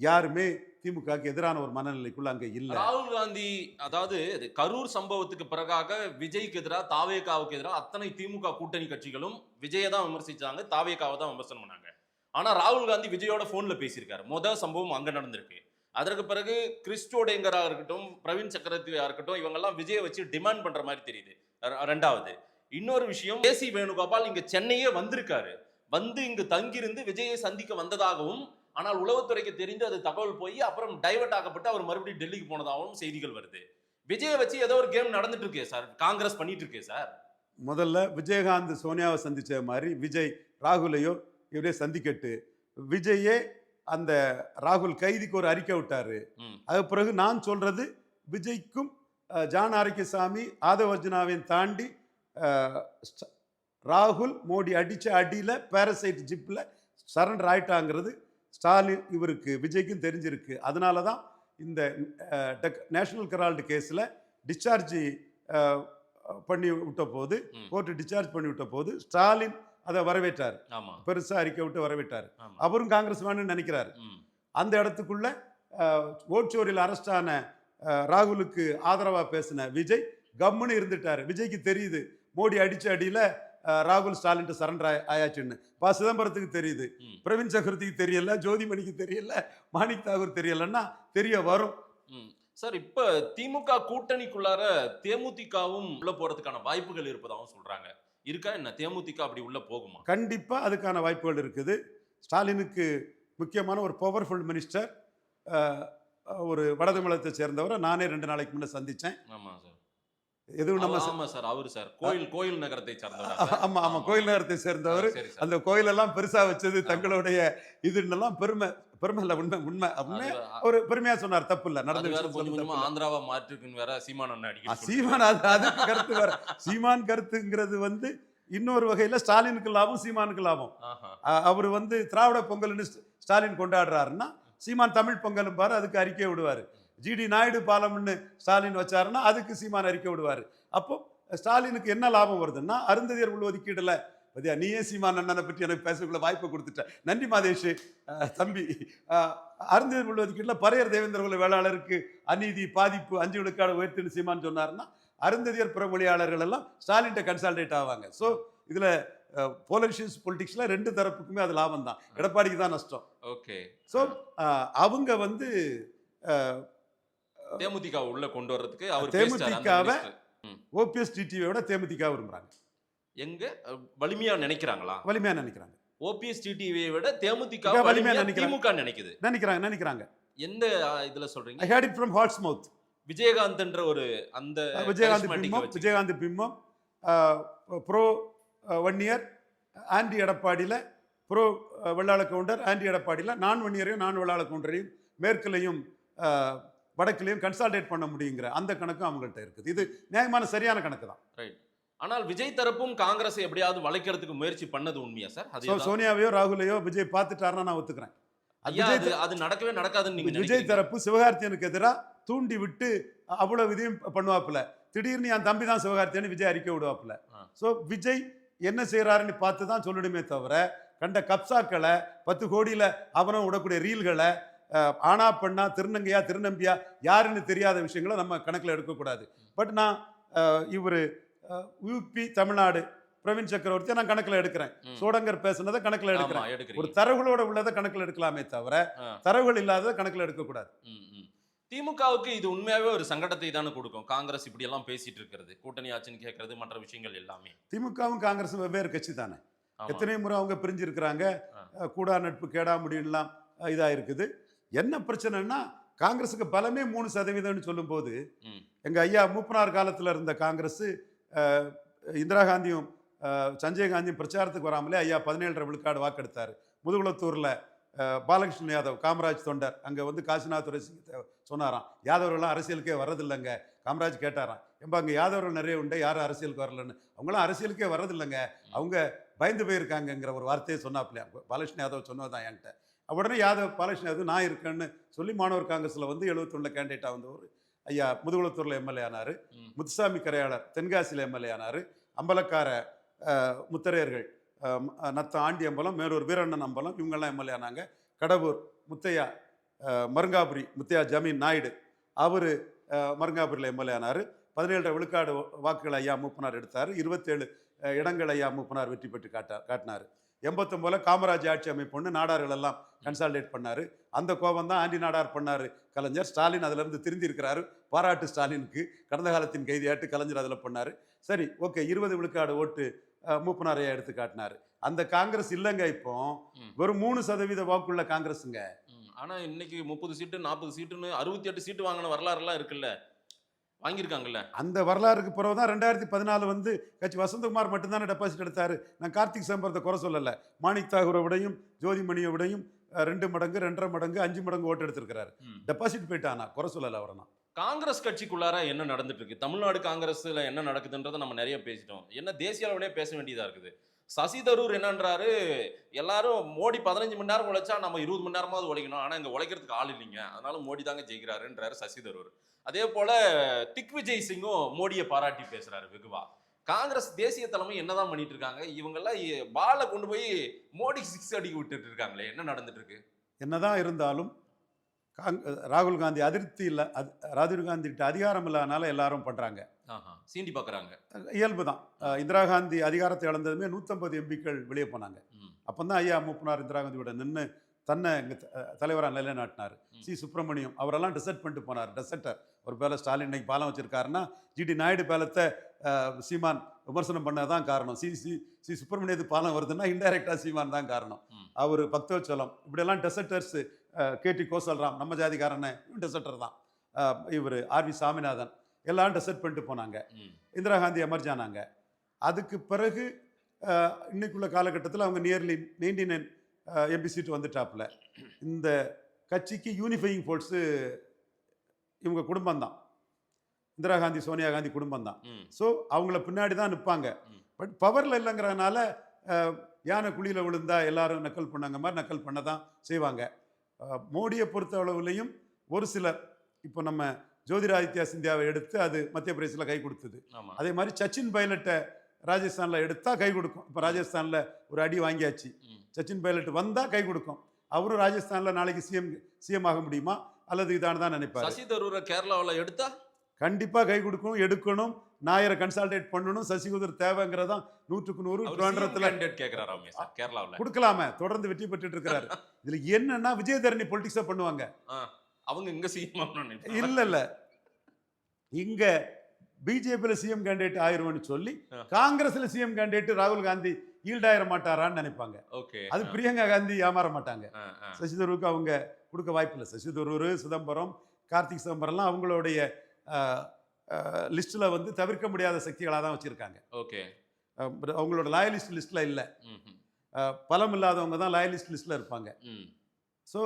யாருமே திமுகவுக்கு எதிரான ஒரு மனநிலைக்குள்ள அங்க இல்ல. ராகுல் காந்தி அதாவது கரூர் சம்பவத்துக்கு பிறகாக விஜய்க்கு எதிராக, தாவேகாவுக்கு எதிராக அத்தனை திமுக கூட்டணி கட்சிகளும் விஜயை தான் விமர்சிச்சாங்க, தாவேகாவை தான் விமர்சனம் பண்ணாங்க. ஆனா ராகுல் காந்தி விஜயோட போன்ல பேசியிருக்காரு. முதல் சம்பவம் அங்க நடந்திருக்கு. அதற்கு பிறகு கிறிஸ்டோடேங்கரா இருக்கட்டும், பிரவீன் சக்கரவர்த்தியா இருக்கட்டும், இவங்கெல்லாம் விஜயை வச்சு டிமாண்ட் பண்ற மாதிரி தெரியுது. 2வது இன்னொரு விஷயம், கேசி வேணுகோபால் இங்க சென்னையே வந்திருக்காரு. வந்து இங்கு தங்கியிருந்து விஜயை சந்திக்க வந்ததாகவும், ஆனால் உளவுத்துறைக்கு தெரிந்து அது தகவல் போய் அப்புறம் டைவர்ட் ஆக்கப்பட்டு அவர் மறுபடியும் டெல்லிக்கு போனதாகவும் செய்திகள் வருது. விஜயை வச்சு ஏதோ ஒரு கேம் நடந்துட்டு இருக்கே சார், காங்கிரஸ் பண்ணிட்டு இருக்கே சார். முதல்ல விஜயகாந்த் சோனியாவை சந்திச்ச மாதிரி விஜய் ராகுலையோ இவரே சந்திக்கட்டு. விஜயே அந்த ராகுல் கைதிக்கு ஒரு அறிக்கை விட்டாரு. அதுக்கு பிறகு நான் சொல்றது, விஜய்க்கும் ஜான் ஆரோக்கியசாமி, ஆதவ அர்ஜுனாவையும் தாண்டி ராகுல் மோடி அடிச்ச அடியில பாரசைட் ஜிப்ல சரண்டர் ஆயிட்டாங்கிறது ஸ்டாலின் இவருக்கு விஜய்க்கும் தெரிஞ்சிருக்கு. அதனால தான் இந்த நேஷனல் ஹெரால்டு கேஸில் டிஸ்சார்ஜ் பண்ணி விட்ட போது, கோர்ட்டு டிஸ்சார்ஜ் பண்ணி விட்ட போது ஸ்டாலின் அதை வரவேற்றார். பெருசா அறிக்கை விட்டு வரவேற்றார். அவரும் காங்கிரஸ் வேணும்னு நினைக்கிறாரு. அந்த இடத்துக்குள்ள ஓட்சோரில் அரெஸ்டான ராகுலுக்கு ஆதரவா பேசின விஜய் கம்முன்னு இருந்துட்டாரு. விஜய்க்கு தெரியுது மோடி அடிச்ச அடியில ராகுல் ஸ்டாலின் சரண்டர் ஆயாச்சுன்னு. ப. சிதம்பரத்துக்கு தெரியுது, பிரவீன் சக்கரவர்த்திக்கு தெரியல, ஜோதிமணிக்கு தெரியல, மாணிக் தாகூர் தெரியலன்னா தெரிய வரும். சார், இப்ப திமுக கூட்டணிக்குள்ளார தேமுதிகவும் உள்ள போறதுக்கான வாய்ப்புகள் இருப்பதாகவும் சொல்றாங்க. இருக்கா என்ன? தேமுதிக அப்படி உள்ள போகுமா? கண்டிப்பா அதுக்கான வாய்ப்புகள் இருக்குது. ஸ்டாலினுக்கு முக்கியமான ஒரு பவர்ஃபுல் மினிஸ்டர், ஒரு வடதமிழகத்தை சேர்ந்தவரை நானே 2 நாளைக்கு முன்ன சந்திச்சேன். ஆமா சார். எதுவும் நம்ம சார் அவரு சார் கோயில் நகரத்தை சேர்ந்தவர். ஆமா, கோயில் நகரத்தை சேர்ந்தவர். அந்த கோயிலெல்லாம் பெருசா வச்சது தங்களுடைய இதுன்னெல்லாம் பெருமை இல்ல, உண்மை அப்படின்னு ஒரு பெருமையா சொன்னார். தப்பு இல்ல, நடந்து ஆந்திராவா மாற்றுக்குன்னு வேற சீமான் அடிக்க. சீமான் அதுக்கு கருத்து வேற. சீமான் கருத்துங்கிறது வந்து இன்னொரு வகையில ஸ்டாலினுக்கு லாபம், சீமானுக்கு லாபம். அவர் வந்து திராவிட பொங்கல்னு ஸ்டாலின் கொண்டாடுறாருன்னா, சீமான் தமிழ் பொங்கலும் பாரு அதுக்கு அறிக்கை விடுவாரு. ஜிடி நாயுடு பாலம்னு ஸ்டாலின் வச்சாருன்னா அதுக்கு சீமான் அறிக்கை விடுவாரு. அப்போ ஸ்டாலினுக்கு என்ன லாபம் வருதுன்னா, அருந்ததியர் உள்ஒதுக்கீடுல பத்தியா நீயே சீமான் அண்ணனை பற்றி எனக்கு பேசக்குள்ள வாய்ப்பை கொடுத்துட்ட. நன்றி மாதேஷ் தம்பி. அருந்ததியர் உள்ஒதுக்கீடுல பரையர் தேவேந்திர குல வேளாளருக்கு அநீதி பாதிப்பு 5 விழுக்காடு உயர்த்துன்னு சீமான் சொன்னாருன்னா, அருந்ததியர் புறமொழியாளர்கள் எல்லாம் ஸ்டாலின்ட்ட கன்சால்டேட் ஆவாங்க. ஸோ இதுல போலரிஷன்ஸ் பொலிட்டிக்ஸ்ல 2 தரப்புக்குமே அது லாபம் தான். எடப்பாடிக்கு தான் நஷ்டம். ஓகே. ஸோ அவங்க வந்து தேமுதிக உள்ள கொண்டு வர்றதுக்கு அவர் தேமுதிகவை பேசிட்டாரு. ஓபிஎஸ் டிடிவியோட தேமுதிக விரும்புறாங்க. எங்க வலிமையா நினைக்கிறாங்களா? வலிமையா நினைக்கிறாங்க. ஓபிஎஸ் டிடிவியை விட தேமுதிக வலிமையா வலிமையா நினைக்கிறாங்க. திமுக நினைக்குது. எந்த இதுல சொல்றீங்க? I had it from Hort's mouth. விஜயகாந்த்ன்ற ஒரு அந்த விஜயகாந்த் பிம்பம் ப்ரோ 1 இயர் ஆன்டி எடப்பாடியில, ப்ரோ வெள்ளாள கவுண்டர் ஆன்டி எடப்பாடியில, நான் 1 இயரையும் நான் வெள்ளாள கவுண்டரையும் மேற்குலையும் வடக்குலையும் கன்சால்டேட் பண்ண முடியுங்கிற அந்த கணக்கும் அவங்கள்ட்ட இருக்குது. இது நியாயமான சரியான கணக்கு தான். ரைட். ஆனால் விஜய் தரப்பும் காங்கிரஸை எப்படியாவது வளைக்கிறதுக்கு முயற்சி பண்ணது உண்மையா சார்? அது சோனியாவையோ ராகுலையோ விஜய் பார்த்துட்டாருன்னா நான் ஒத்துக்கிறேன். அது நடக்கவே நடக்காதுன்னு நீங்க விஜய் தரப்பு சிவகார்த்தியனுக்கு எதிராக தூண்டி விட்டு அவ்வளவு இதையும் பண்ணுவாப்புல. திடீர்னு என் தம்பி தான் சிவகார்த்தியன் விஜய் அறிக்கை விடுவாப்புல. ஸோ விஜய் என்ன செய்யறாருன்னு பார்த்து தான் சொல்லணுமே தவிர கண்ட கப்சாக்களை 10 கோடியில அவனும் விடக்கூடிய ரீல்களை ஆனா பெண்ணா திருநங்கையா திருநம்பியா யாருன்னு தெரியாத விஷயங்களை நம்ம கணக்கில் எடுக்கக்கூடாது. பட் நான் இவர் யூபி தமிழ்நாடு பிரவீன் சக்கரவர்த்தியை நான் கணக்கில் எடுக்கிறேன். சோடங்கர் பேசுனதை கணக்கில் எடுக்கிறேன். ஒரு தரவுகளோட உள்ளதை கணக்கில் எடுக்கலாமே தவிர தரவுகள் இல்லாததை கணக்கில் எடுக்கக்கூடாது. திமுகவுக்கு இது உண்மையாவே ஒரு சங்கடத்தை தானே கொடுக்கும். காங்கிரஸ் இப்படி எல்லாம் பேசிட்டு இருக்கிறது, கூட்டணி ஆட்சின்னு கேட்கறது, மற்ற விஷயங்கள் எல்லாமே. திமுகவும் காங்கிரஸும் வெவ்வேறு கட்சி தானே. எத்தனை முறை அவங்க பிரிஞ்சிருக்கிறாங்க. கூடா நட்பு கேடா முடியலாம் இதா இருக்குது. என்ன பிரச்சனைன்னா காங்கிரஸுக்கு பலமே 3% சொல்லும் போது எங்க ஐயா மூப்பனார் காலத்துல இருந்த காங்கிரஸ் இந்திரா காந்தியும் சஞ்சய் காந்தியும் பிரச்சாரத்துக்கு வராமலே ஐயா 17.5 விழுக்காடு வாக்கெடுத்தாரு. முதுகுளத்தூர்ல பாலகிருஷ்ணன் யாதவ் காமராஜ் தொண்டர் அங்க வந்து காசிநாத் சொன்னாராம், யாதவர்கள்லாம் அரசியலுக்கே வர்றதில்லைங்க. காமராஜ் கேட்டாராம், ஏன்பா அங்கே யாதவர்கள் நிறைய உண்டு, யாரும் அரசியலுக்கு வரலன்னு. அவங்களாம் அரசியலுக்கே வர்றதில்லைங்க, அவங்க பயந்து போயிருக்காங்கங்கிற ஒரு வார்த்தையை சொன்னாப்லையா பாலகிருஷ்ண யாதவ் சொன்னதான் என்கிட்ட. உடனே பாலகிருஷ்ண யாதவ் நான் இருக்கேன்னு சொல்லி மாணவர் காங்கிரஸில் வந்து 71 கேண்டிடேட்டாக வந்து ஒரு ஐயா முதுகுளத்தூரில் எம்எல்ஏ ஆனார். முத்துசாமி கரையாளர் தென்காசியில் எம்எல்ஏ ஆனார். அம்பலக்கார முத்தரையர்கள் நத்த ஆண்டி அம்பலம், மேலூர் வீரண்ணன் அம்பலம், இவங்கெல்லாம் எம்எல்ஏ ஆனாங்க. கடவுர் முத்தையா மருங்காபுரி முத்தையா ஜமீன் நாயுடு அவர் மருங்காபுரியில் எம்எல்ஏ ஆனார். 17.5 விழுக்காடு வாக்குகள் ஐயா மூப்பனார் எடுத்தார். 27 இடங்கள் ஐயா மூப்பனார் வெற்றி பெற்று காட்டினார். 89 காமராஜ் ஆட்சி அமைப்புன்னு நாடார்கள் எல்லாம் கன்சால்டேட் பண்ணார். அந்த கோபம் தான் ஆண்டி நாடார் பண்ணார் கலைஞர். ஸ்டாலின் அதிலிருந்து திருந்தி இருக்கிறாரு. பாராட்டு ஸ்டாலினுக்கு. கடந்த காலத்தின் கைதியாட்டு கலைஞர் அதில் பண்ணார். சரி, ஓகே, 20 விழுக்காடு ஓட்டு மூப்பனாரையா எடுத்து காட்டினார். அந்த காங்கிரஸ் இல்லைங்க, இப்போ வெறும் 3% வாக்குள்ள காங்கிரஸுங்க. ஆனா இன்னைக்கு 30 சீட்டு 40 சீட்டுன்னு 68 சீட்டு வாங்கின வரலாறுலாம் இருக்குல்ல, வாங்கியிருக்காங்கல்ல. அந்த வரலாறுக்கு பிறகு தான் 2014 வந்து கட்சி வசந்தகுமார் மட்டும்தானே டெபாசிட் எடுத்தாரு. நான் கார்த்திக் சிதம்பரத்தை குறை சொல்லலை. மாணிக் தாகூரை விடையும் ஜோதிமணியை விடையும் 2 மடங்கு 2.5 மடங்கு 5 மடங்கு ஓட்டு எடுத்திருக்கிறாரு. டெபாசிட் போயிட்டானா, குறை சொல்லலை அவரை. நான் காங்கிரஸ் கட்சிக்குள்ளார என்ன நடந்துட்டு இருக்கு, தமிழ்நாடு காங்கிரஸ்ல என்ன நடக்குதுன்றதை நம்ம நிறைய பேசிட்டோம். என்ன தேசிய அளவுலேயே பேச வேண்டியதா இருக்குது. சசி தரூர் என்னன்றாரு, எல்லாரும் மோடி 15 மணி நேரம் உழைச்சா நம்ம 20 மணி நேரமாவது உழைக்கணும், ஆனா இங்க உழைக்கிறதுக்கு ஆள் இல்லைங்க, அதனால மோடி தாங்க ஜெயிக்கிறாருன்றாரு சசி தரூர். அதே போல திக் விஜய் சிங்கும் மோடியை பாராட்டி பேசுறாரு வெகுவா. காங்கிரஸ் தேசிய தலைமை என்னதான் பண்ணிட்டு இருக்காங்க? இவங்கெல்லாம் பாலை கொண்டு போய் மோடி 6 அடிக்க விட்டுட்டு இருக்காங்களே, என்ன நடந்துட்டு இருக்கு? என்னதான் இருந்தாலும் ராகுல் காந்தி அதிருப்தி இல்லை, ராஜீவ் காந்தி கிட்ட அதிகாரம் இல்லாதனால எல்லாரும் பண்றாங்க, சீண்டி பாக்குறாங்க. இயல்பு தான். இந்திரா காந்தி அதிகாரத்தை இழந்ததுமே 150 எம்பிக்கள் வெளியே போனாங்க. அப்பந்தான் ஐயா மூப்பனார் இந்திரா காந்தியோட நின்று தன்னை தலைவராக நிலைநாட்டினார். சி சுப்பிரமணியம் அவரெல்லாம் டெசர்ட் பண்ணிட்டு போனார். டெசர்ட்டர் ஒரு பேலை ஸ்டாலின் இன்னைக்கு பாலம் வச்சிருக்காருன்னா ஜிடி நாயுடு பேலத்தை சீமான் விமர்சனம் பண்ணதான் காரணம். சி சுப்பிரமணியத்துக்கு பாலம் வருதுன்னா இன்டைரக்டா சீமான் தான் காரணம். அவர் பக்தோச்சலம் இப்படியெல்லாம் டெசர்ட்டர்ஸ். கேடி கோசல்ராம் நம்ம ஜாதிக்காரனை டெசர்ட்டர் தான். இவர் ஆர்வி சாமிநாதன் எல்லாம் டெசர்ட் பண்ணிட்டு போனாங்க. இந்திரா காந்தி எமர்ஜ் ஆனாங்க. அதுக்கு பிறகு இன்னைக்குள்ள காலகட்டத்தில் அவங்க நியர்லி 99 எம்பி சீட்டு வந்துட்டாப்புல. இந்த கட்சிக்கு யூனிஃபையிங் ஃபோர்ஸு இவங்க குடும்பம் தான், இந்திரா காந்தி சோனியா காந்தி குடும்பம் தான். ஸோ அவங்கள பின்னாடி தான் நிற்பாங்க. பட் பவரில் இல்லைங்கிறதுனால யானை குழியில் விழுந்தா எல்லாரும் நக்கல் பண்ணாங்க மாதிரி நக்கல் பண்ண தான் செய்வாங்க. மோடியை பொறுத்த அளவுலையும் ஒரு சிலர், இப்போ நம்ம ஜோதிராதித்யா சிந்தியாவை எடுத்து அது மத்திய பிரதேசத்தில் கை கொடுத்தது. அதே மாதிரி சச்சின் பைலட்டை ராஜஸ்தானில் எடுத்தா கை கொடுக்கும். இப்போ ராஜஸ்தானில் ஒரு அடி வாங்கியாச்சு. சச்சின் பைலட் வந்தா கை கொடுக்கும். அவரும் ராஜஸ்தானில் நாளைக்கு சிஎம் ஆக முடியுமா அல்லது இதான தான் நினைப்பாரு. சசி தரூரை கேரளாவில் எடுத்தா கண்டிப்பா கை கொடுக்கணும், எடுக்கணும். நாயரை கன்சால்டேட் பண்ணணும், சசிகுதர் தேவைங்கிறதான் 100க்கு 100 கேண்டிடேட் கேக்குறாராமே சார் கேரளாவுல. கொடுக்கலாமே, தொடர்ந்து வெற்றி பெற்றுட்டு இருக்கிறாரு. இதுல என்னன்னா விஜயதரணி பொலிட்டிக்ஸா பண்ணுவாங்க. அவங்க இங்க சிஎம் இல்ல இங்க பிஜேபியில சிஎம் கேண்டிடேட் ஆயிரும்னு சொல்லி காங்கிரஸ்ல சிஎம் கேண்டிடேட் ராகுல் காந்தி ஈல்டாயிர மாட்டாரான்னு நினைப்பாங்க. ஓகே, அது பிரியங்கா காந்தி ஏமாற மாட்டாங்க. சசி தரூருக்கு அவங்க கொடுக்க வாய்ப்பு இல்லை. சசி தரூர், சிதம்பரம், கார்த்திக் சிதம்பரம்லாம் அவங்களுடைய லிஸ்ட்ல வந்து தவிர்க்க முடியாத சக்திகளாக தான் வச்சிருக்காங்க. ஓகே, அவங்களோட லாயலிஸ்ட் லிஸ்ட்ல இல்லை. பலம் இல்லாதவங்க தான் லாயலிஸ்ட் லிஸ்ட்ல இருப்பாங்க. ஸோ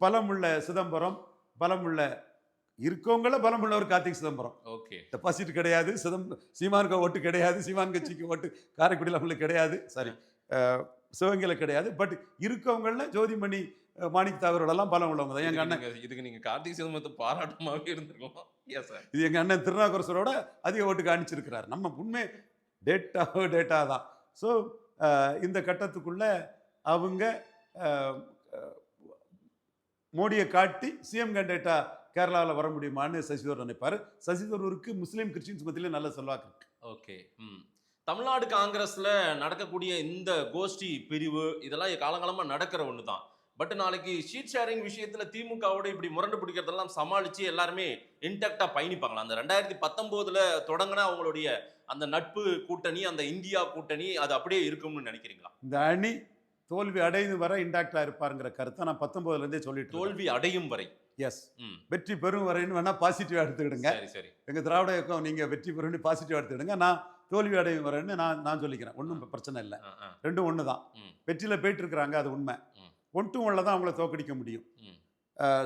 பலம் உள்ள சிதம்பரம், பலம் உள்ள இருக்கவங்கள பலம் உள்ளவர் கார்த்திக் சிதம்பரம். ஓகே, டெபாசிட் கிடையாது, சீமானுக்கு ஓட்டு கிடையாது, சீமான் கட்சிக்கு ஓட்டு காரைக்குடியில் அவங்களுக்கு கிடையாது, சாரி சிவகங்கையில கிடையாது. பட் இருக்கவங்கள ஜோதிமணி, மாணிக் தாகூரோடலாம் பலம் உள்ளவங்க தான். எங்க அண்ணன் இதுக்கு நீங்க கார்த்திக் சிதம்பரத்தை பாராட்டமாவே இருந்திருக்கலாம். இது எங்க அண்ணன் திருநாகரசரோட அதிக ஓட்டு காணிச்சிருக்கிறார். நம்ம உண்மை டேட்டா தான். ஸோ இந்த கட்டத்துக்குள்ள அவங்க மோடியை காட்டி சிஎம் கேண்டிடேட்டா கேரளாவில் வர முடியுமான்னு சசிதரூர் நினைப்பாரு. சசிதரூருக்கு முஸ்லீம் கிறிஸ்டின்ஸ் மத்தியில நல்ல செல்வாக்கு இருக்கு. ஓகே, தமிழ்நாடு காங்கிரஸ்ல நடக்கக்கூடிய இந்த கோஷ்டி பிரிவு இதெல்லாம் காலங்காலமா நடக்கிற ஒன்று தான். பட் நாளைக்கு ஷீட் ஷேரிங் விஷயத்துல திமுகவோட இப்படி முரண்டு பிடிக்கிறதெல்லாம் சமாளிச்சு எல்லாருமே இன்டாக்டா பயணிப்பாங்களா? அந்த 2019 தொடங்கின அவங்களுடைய அந்த நட்பு கூட்டணி, அந்த இந்தியா கூட்டணி, அது அப்படியே இருக்கும்னு நினைக்கிறீங்களா? இந்த அணி தோல்வி அடைந்து வர இன்டாக்டா இருப்பாருங்கிற கருத்தை நான் 19ல இருந்தே சொல்லிட்டு. தோல்வி அடையும் வரை, எஸ், வெற்றி பெறும் வரைன்னு வேணா பாசிட்டிவா எடுத்துக்கிடுங்க. சரி, எங்க திராவிட இயக்கம் நீங்க வெற்றி பெறும் பாசிட்டிவா எடுத்துக்கிடுங்க. நான் தோல்வி அடையும் வரேன்னு நான் சொல்லிக்கிறேன். ஒன்றும் பிரச்சனை இல்லை. ரெண்டும் ஒன்று தான். வெற்றியில போயிட்டு இருக்கிறாங்க, அது உண்மை. 1-1 தான் அவங்கள தோக்கடிக்க முடியும்.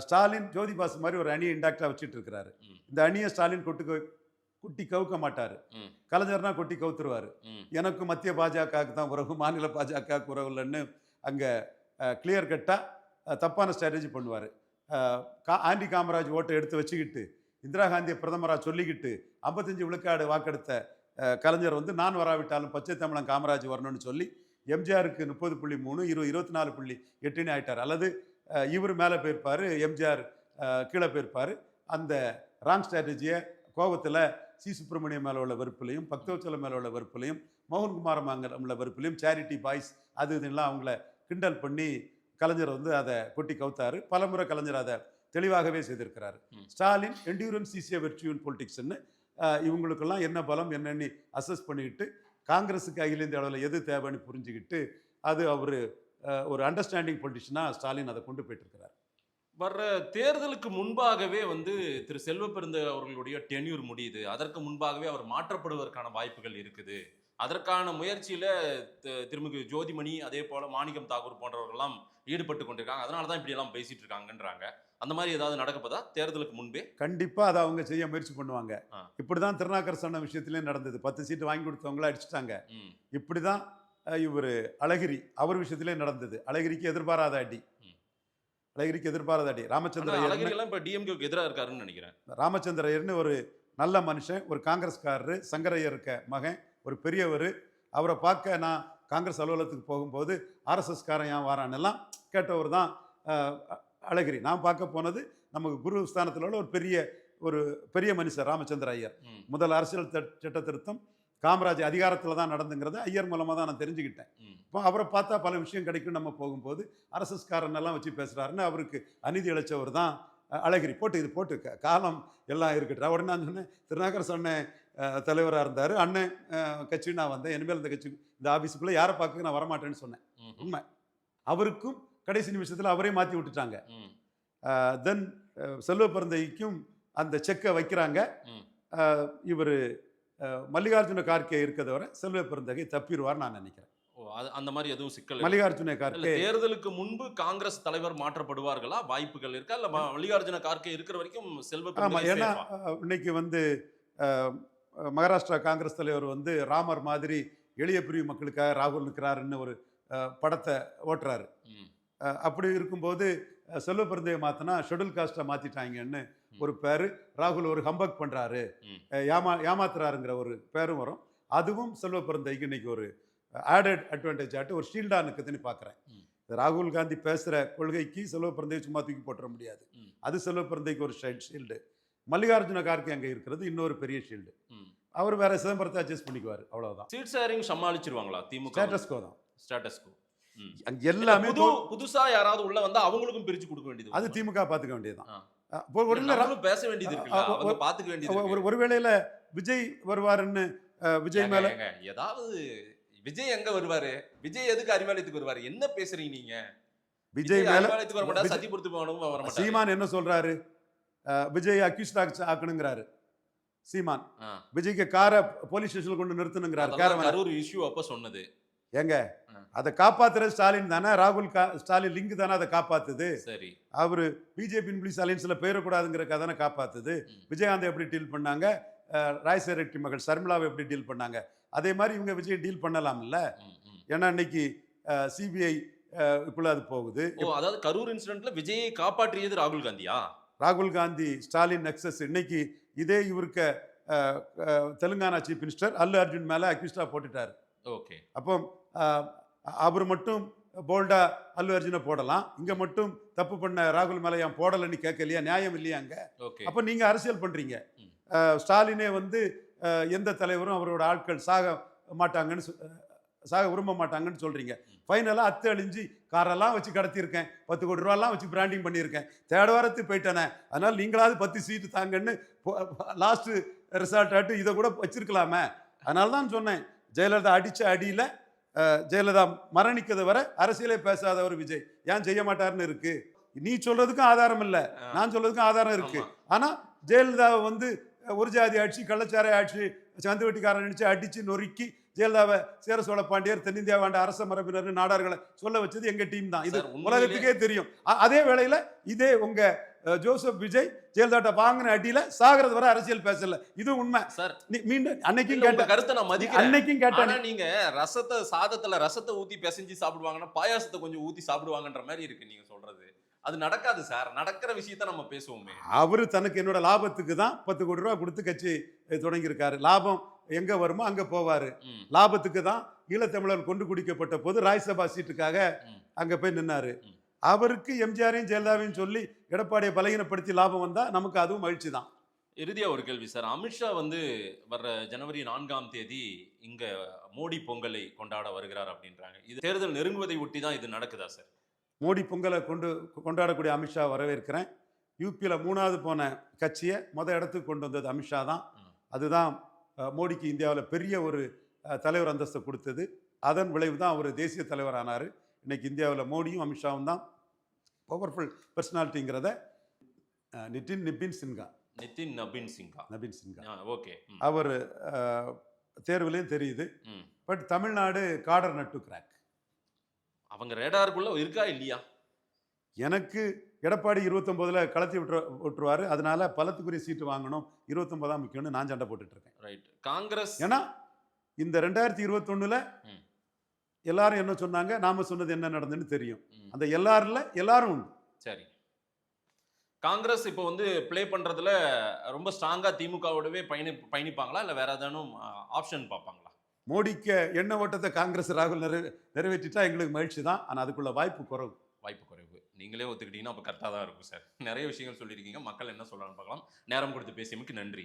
ஸ்டாலின் ஜோதி பாசு மாதிரி ஒரு அணியை இன்டாக்டா வச்சுட்டு இருக்கிறாரு. இந்த அணியை ஸ்டாலின் குட்டி கவுக்க மாட்டாரு. கலைஞர்னா கொட்டி கவுத்துருவாரு. எனக்கு மத்திய பாஜகவுக்கு தான் உறவு, மாநில பாஜகவுக்கு உறவு இல்லைன்னு அங்கே கிளியர் கட்டாக தப்பான ஸ்ட்ராட்டஜி பண்ணுவார். ஆண்டி காமராஜ் ஓட்டை எடுத்து வச்சுக்கிட்டு இந்திரா காந்தியை பிரதமராக சொல்லிக்கிட்டு 55 விழுக்காடு வாக்கெடுத்த கலைஞர் வந்து நான் வராவிட்டாலும் பச்சை தமிழன் காமராஜ் வரணும்னு சொல்லி எம்ஜிஆருக்கு 30.3 24.8 ஆயிட்டார். அல்லது இவர் மேலே போயிருப்பார், எம்ஜிஆர் கீழே போயிருப்பார். அந்த ராங் ஸ்ட்ராட்டஜியை கோபத்தில் சி சுப்பிரமணியம் மேலே உள்ள வெறுப்புலையும், பக்தவச்சலம் மேலே உள்ள வெறுப்புலையும், மோகன்குமார் மேலே உள்ள வெறுப்புலையும், சேரிட்டி பாய்ஸ் அது இதெல்லாம் அவங்கள கிண்டல் பண்ணி கலைஞர் வந்து அதை கொட்டி கவுத்தாரு. பலமுறை கலைஞர் அதை தெளிவாகவே செய்திருக்கிறாரு. ஸ்டாலின் என்டியூரன்ஸ் ஈஸியாக வெர்ச்சுவல் பொலிட்டிக்ஸ்ன்னு இவங்களுக்கெல்லாம் என்ன பலம் என்னென்னு அசஸ் பண்ணிக்கிட்டு காங்கிரஸுக்கு அகில இந்திய அளவில் எது தேவைன்னு புரிஞ்சுக்கிட்டு அது அவர் ஒரு அண்டர்ஸ்டாண்டிங் பொலிட்டிஷனாக ஸ்டாலின் அதை கொண்டு போயிட்டு இருக்கிறார். வர்ற தேர்தலுக்கு முன்பாகவே வந்து திரு செல்வப்பெருந்த அவர்களுடைய டென்யூர் முடியுது. அதற்கு முன்பாகவே அவர் மாற்றப்படுவதற்கான வாய்ப்புகள் இருக்குது. அதற்கான முயற்சியில திருமிகு ஜோதிமணி, அதே போல மாணிக்கம் தாகூர் போன்றவர்கள்லாம் ஈடுபட்டு கொண்டிருக்காங்க. அதனால தான் இப்படி எல்லாம் பேசிட்டு இருக்காங்கன்றாங்க. அந்த மாதிரி ஏதாவது நடக்கப்பதா தேர்தலுக்கு முன்பே? கண்டிப்பா அதை அவங்க செய்ய முயற்சி பண்ணுவாங்க. இப்படிதான் திருநாக்கர் சொன்ன விஷயத்திலேயே நடந்தது. 10 சீட்டு வாங்கி கொடுத்தவங்கள அடிச்சுட்டாங்க. இப்படிதான் இவர் அழகிரி அவர் விஷயத்திலே நடந்தது. அழகிரிக்கு எதிர்பாராத அடி. ராமச்சந்திர டிஎம்கேக்கு எதிராக இருக்காருன்னு நினைக்கிறேன். ராமச்சந்திர ஐயர்னு ஒரு நல்ல மனுஷன், ஒரு காங்கிரஸ்காரரு, சங்கரையர் இருக்க மகன், ஒரு பெரியவர். அவரை பார்க்க நான் காங்கிரஸ் அலுவலகத்துக்கு போகும்போது ஆர்எஸ்எஸ் காரன் ஏன் வாரான்னெல்லாம் கேட்டவர் தான் அழகிரி. நான் பார்க்க போனது நமக்கு குரு ஸ்தானத்தில் உள்ள ஒரு பெரிய மனுஷர் ராமச்சந்திர ஐயர். முதல் அரசியல் சட்ட திருத்தம் காமராஜ் அதிகாரத்தில் தான் நடந்துங்கிறத ஐயர் மூலமாக தான் நான் தெரிஞ்சுக்கிட்டேன். இப்போ அவரை பார்த்தா பல விஷயம் கிடைக்கும். நம்ம போகும்போது அரசஸ் காரனெல்லாம் வச்சு பேசுகிறாருன்னு அவருக்கு அநீதி இழைச்சவர் தான் அழகிரி. போட்டு காலம் எல்லாம் இருக்கட்டும். உடனே நான் சொன்னேன், திருநாகர் சொன்னேன் தலைவராக இருந்தார், அண்ணன் கட்சி நான் வந்தேன், இனிமேல் இந்த கட்சி இந்த ஆஃபீஸுக்குள்ளே யாரை பார்க்க நான் வரமாட்டேன்னு சொன்னேன். உண்மை. அவருக்கும் கடைசி நிமிஷத்தில் அவரே மாற்றி விட்டுட்டாங்க. தென் செல்வ பிறந்தைக்கும் அந்த செக்கை வைக்கிறாங்க. இவர் மல்லிகார்ஜுன கார்கே இருக்கிறத வரை செல்வ பிறந்தகை தப்பிடுவார் நான் நினைக்கிறேன். அந்த மாதிரி எதுவும் சிக்கல்? மல்லிகார்ஜுன கார்கே தேர்தலுக்கு முன்பு காங்கிரஸ் தலைவர் மாற்றப்படுவார்களா? வாய்ப்புகள் இருக்கா? இல்ல மல்லிகார்ஜுன கார்கே இருக்கிற வரைக்கும் செல்வ பிறந்தகை? ஏன்னா இன்னைக்கு வந்து மகாராஷ்டிரா காங்கிரஸ் தலைவர் வந்து ராமர் மாதிரி எளிய பிரிவு மக்களுக்காக ராகுல் நிற்கிறாருன்னு ஒரு படத்தை ஓட்டுறாரு. அப்படி இருக்கும்போது செல்வ பிறந்தையை மாத்தினா ஷெட்யூல் காஸ்டை மாத்திட்டாங்கன்னு ஒரு பேரு, ராகுல் ஒரு ஹம்பக் பண்றாரு, ஏமாத்துறாருங்கிற ஒரு பேரும் வரும். அதுவும் செல்வ பிறந்தைக்கு இன்னைக்கு ஒரு ஆடட் அட்வான்டேஜ் ஆட்டு ஒரு ஷீல்டா இருக்குதுன்னு பாக்குறேன். ராகுல் காந்தி பேசுற கொள்கைக்கு செல்வ பிறந்தையை சும்மா தூக்கி போட்டுற முடியாது. அது செல்வ பிறந்தைக்கு ஒரு ஷீல்டு. மல்லிகார்ஜுன கார்கே அங்கே இருக்கிறது இன்னொரு பெரிய ஷீல்டு. ம். அவர் வேற சிதம்பரத்தை அட்ஜஸ்ட் பண்ணிக்குவார், அவ்வளவுதான். சீட் ஷேரிங் சமாளிச்சிருவாங்களா திமுக? ஸ்டேட்டஸ் கோ தான். Status quo. அங்க எல்லாமே புதுசா யாராவது உள்ள வந்தா அவங்களுக்கும் பிரிச்சு கொடுக்க வேண்டியது. அது திமுக பாத்துக்க வேண்டியதுதான். நம்மளும் பேச வேண்டியது இருக்குல்ல, அவங்க பாத்துக்க வேண்டியது இருக்கு. ஒருவேளையில விஜய் வருவாருன்னு விஜய் மேல ஏதாவது விஜய் எங்க வருவாரு? விஜய் எதுக்கு அறிவாலயத்துக்கு வருவாரு? என்ன பேசுறீங்க நீங்க? விஜய் மேல அறிவாலயத்துக்கு வர மாட்டாரு, சத்தியபுரத்துக்கு வர மாட்டாரு. சீமான் என்ன சொல்றாரு? விஜய் அக்யூஸ்ட் ஆக்கணுங்கிறாரு சீமான். விஜய்க்கு காரை போலீஸ் ஸ்டேஷன்ல கொண்டு நிறுத்தணுங்கிறாரு. கரூர் இஷ்யூ அப்ப சொன்னது ஏங்க, அதை காப்பாத்துறது ஸ்டாலின் தானே, ராகுல் ஸ்டாலின் லிங்க் தானே அதை காப்பாத்துது. சரி, அவரு பிஜேபி இங்கிலீஷ் அலையன்ஸ்ல பேரக்கூடாதுங்கிற கதான காப்பாத்துது. விஜயகாந்த் எப்படி டீல் பண்ணாங்க, ராய்சர் ரெட்டி மகள் சர்மிளாவை எப்படி டீல் பண்ணாங்க, அதே மாதிரி இவங்க விஜய் டீல் பண்ணலாம்ல. ஏன்னா இன்னைக்கு சிபிஐ இப்ப அது போகுது. அதாவது கரூர் இன்சிடென்ட்ல விஜயை காப்பாற்றியது ராகுல் காந்தியா? ராகுல் காந்தி ஸ்டாலின் நெக்ஸஸ். இன்னைக்கு இதே இவருக்கு தெலுங்கானா சீஃப் மினிஸ்டர் அல்லு அர்ஜுன் மேல அக்யூஸ்டா போட்டுட்டாரு. ஓகே, அப்போ அவர் மட்டும் போல்டா அல்லு அர்ஜுனை போடலாம், இங்க மட்டும் தப்பு பண்ண ராகுல் மேல ஏன் போடலன்னு கேட்கலையா? நியாயம் இல்லையா அங்க? அப்ப நீங்க அரசியல் பண்றீங்க. ஸ்டாலினே வந்து எந்த தலைவரும் அவரோட ஆட்கள் சாக விரும்ப மாட்டாங்கன்னு சொல்றீங்க. ஃபைனலாக அத்து அழிஞ்சு காரெல்லாம் வச்சு கடத்தியிருக்கேன், 10 கோடி ரூபாலாம் வச்சு பிராண்டிங் பண்ணியிருக்கேன், தேடவாரத்து போயிட்டேனே, அதனால் நீங்களாவது 10 சீட்டு தாங்கன்னு லாஸ்ட் ரிசால்ட் ஆட்டு இதை கூட வச்சிருக்கலாமே. அதனால தான் சொன்னேன், ஜெயலலிதா அடித்த அடியில் ஜெயலலிதா மரணிக்கிறது வரை அரசியலே பேசாதவர் விஜய் ஏன் செய்ய மாட்டாருன்னு இருக்கு. நீ சொல்றதுக்கும் ஆதாரம் இல்லை, நான் சொல்றதுக்கும் ஆதாரம் இருக்கு. ஆனால் ஜெயலலிதாவை வந்து ஒரு ஜாதி ஆட்சி, கள்ளச்சாரை ஆட்சி, சந்து வெட்டிக்காரன் அடிச்சு அடிச்சு நொறுக்கி ஜெயலலிதாவை சேர சோழ பாண்டியர், தென்னிந்தியா வாண்ட அரச மரபினர் நாடார்களை சொல்ல வச்சது எங்க டீம் தான். இது உலகத்துக்கே தெரியும். அதே வேளையில இதே உங்க ஜோசப் விஜய் ஜெயலலிதா வாங்கின அடியில சாகிறது வரை அரசியல் பேசல. இது உண்மை சார். மீண்டும் அன்னைக்கும் கேட்ட கருத்தை நான் மதிக்கிறேன். அன்னைக்கும் கேட்டேன், நீங்க ரசத்தை சாதத்துல ரசத்தை ஊத்தி பிசைஞ்சு சாப்பிடுவாங்கன்னா பாயாசத்தை கொஞ்சம் ஊத்தி சாப்பிடுவாங்கன்ற மாதிரி இருக்கு நீங்க சொல்றது. அது நடக்காது சார். நடக்கிற விஷயத்த நம்ம பேசுவோமே. அவரு தனக்கு என்னோட லாபத்துக்கு தான் 10 கோடி ரூபாய் கொடுத்து கட்சி தொடங்கி இருக்காரு. லாபம் எங்க வருமோ அங்க போவாரு. லாபத்துக்கு தான் ஈழத்தமிழர் கொண்டு குடிக்கப்பட்ட போது ராஜ்யசபா சீட்டுக்காக அங்க போய் நின்னாரு. அவருக்கு எம்ஜிஆரையும் ஜெயலலிதாவையும் சொல்லி எடப்பாடியை பலகீனப்படுத்தி லாபம் வந்தா நமக்கு அதுவும் மகிழ்ச்சி தான். இறுதியா ஒரு கேள்வி சார். அமித்ஷா வந்து வர்ற ஜனவரி 4ஆம் தேதி இங்க மோடி பொங்கலை கொண்டாட வருகிறார் அப்படின்றாங்க. இது தேர்தல் நெருங்குவதை ஒட்டி தான் இது நடக்குதா சார்? மோடி பொங்கலை கொண்டாடக்கூடிய அமித்ஷா வரவேற்கிறேன். யூபியில் 3வது போன கட்சியை இடத்துக்கு கொண்டு வந்தது அமித்ஷா தான். அதுதான் மோடிக்கு இந்தியாவில் பெரிய ஒரு தலைவர் அந்தஸ்தை கொடுத்தது. அதன் விளைவு தான் அவர் தேசிய தலைவர் ஆனார். இன்னைக்கு இந்தியாவில் மோடியும் அமித்ஷாவும் தான் பவர்ஃபுல் பர்சனாலிட்டிங்கிறத நிதின் நபீன் சின்ஹா ஓகே, அவர் தேர்வுலையும் தெரியுது. பட் தமிழ்நாடு காடர் நட்டு கிராக். அவங்க ரேடாருக்குள்ள இருக்கா இல்லையா? எனக்கு எடப்பாடி 29ல் களத்தி விட்டுருவாரு. அதனால பலத்துக்குரிய சீட்டு வாங்கணும், 29 முக்கியம்னு நான் சண்டை போட்டுட்டு இருக்கேன். ரைட். காங்கிரஸ் ஏன்னா இந்த 2021ல் எல்லாரும் என்ன சொன்னாங்க, நாம சொன்னது என்ன நடந்துன்னு தெரியும். அந்த எல்லாரும் உண்டு. சரி, காங்கிரஸ் இப்போ வந்து பிளே பண்றதுல ரொம்ப ஸ்ட்ராங்கா திமுகவோடவே பயணிப்பாங்களா இல்ல வேற ஏதானும் ஆப்ஷன் பார்ப்பாங்களா? மோடிக்கு எண்ணெய் ஓட்டத்தை காங்கிரஸ் ராகுல் நிறைவேற்றிட்டா எங்களுக்கு மகிழ்ச்சி தான். ஆனால் அதுக்குள்ள வாய்ப்பு குறைவு. நீங்களே ஒத்துக்கிட்டீங்கன்னா அப்போ கரெக்டாக தான் இருக்கும் சார். நிறைய விஷயங்கள் சொல்லியிருக்கீங்க. மக்கள் என்ன சொல்றாங்கன்னு பார்க்கலாம். நேரம் கொடுத்து பேசியமைக்கு நன்றி.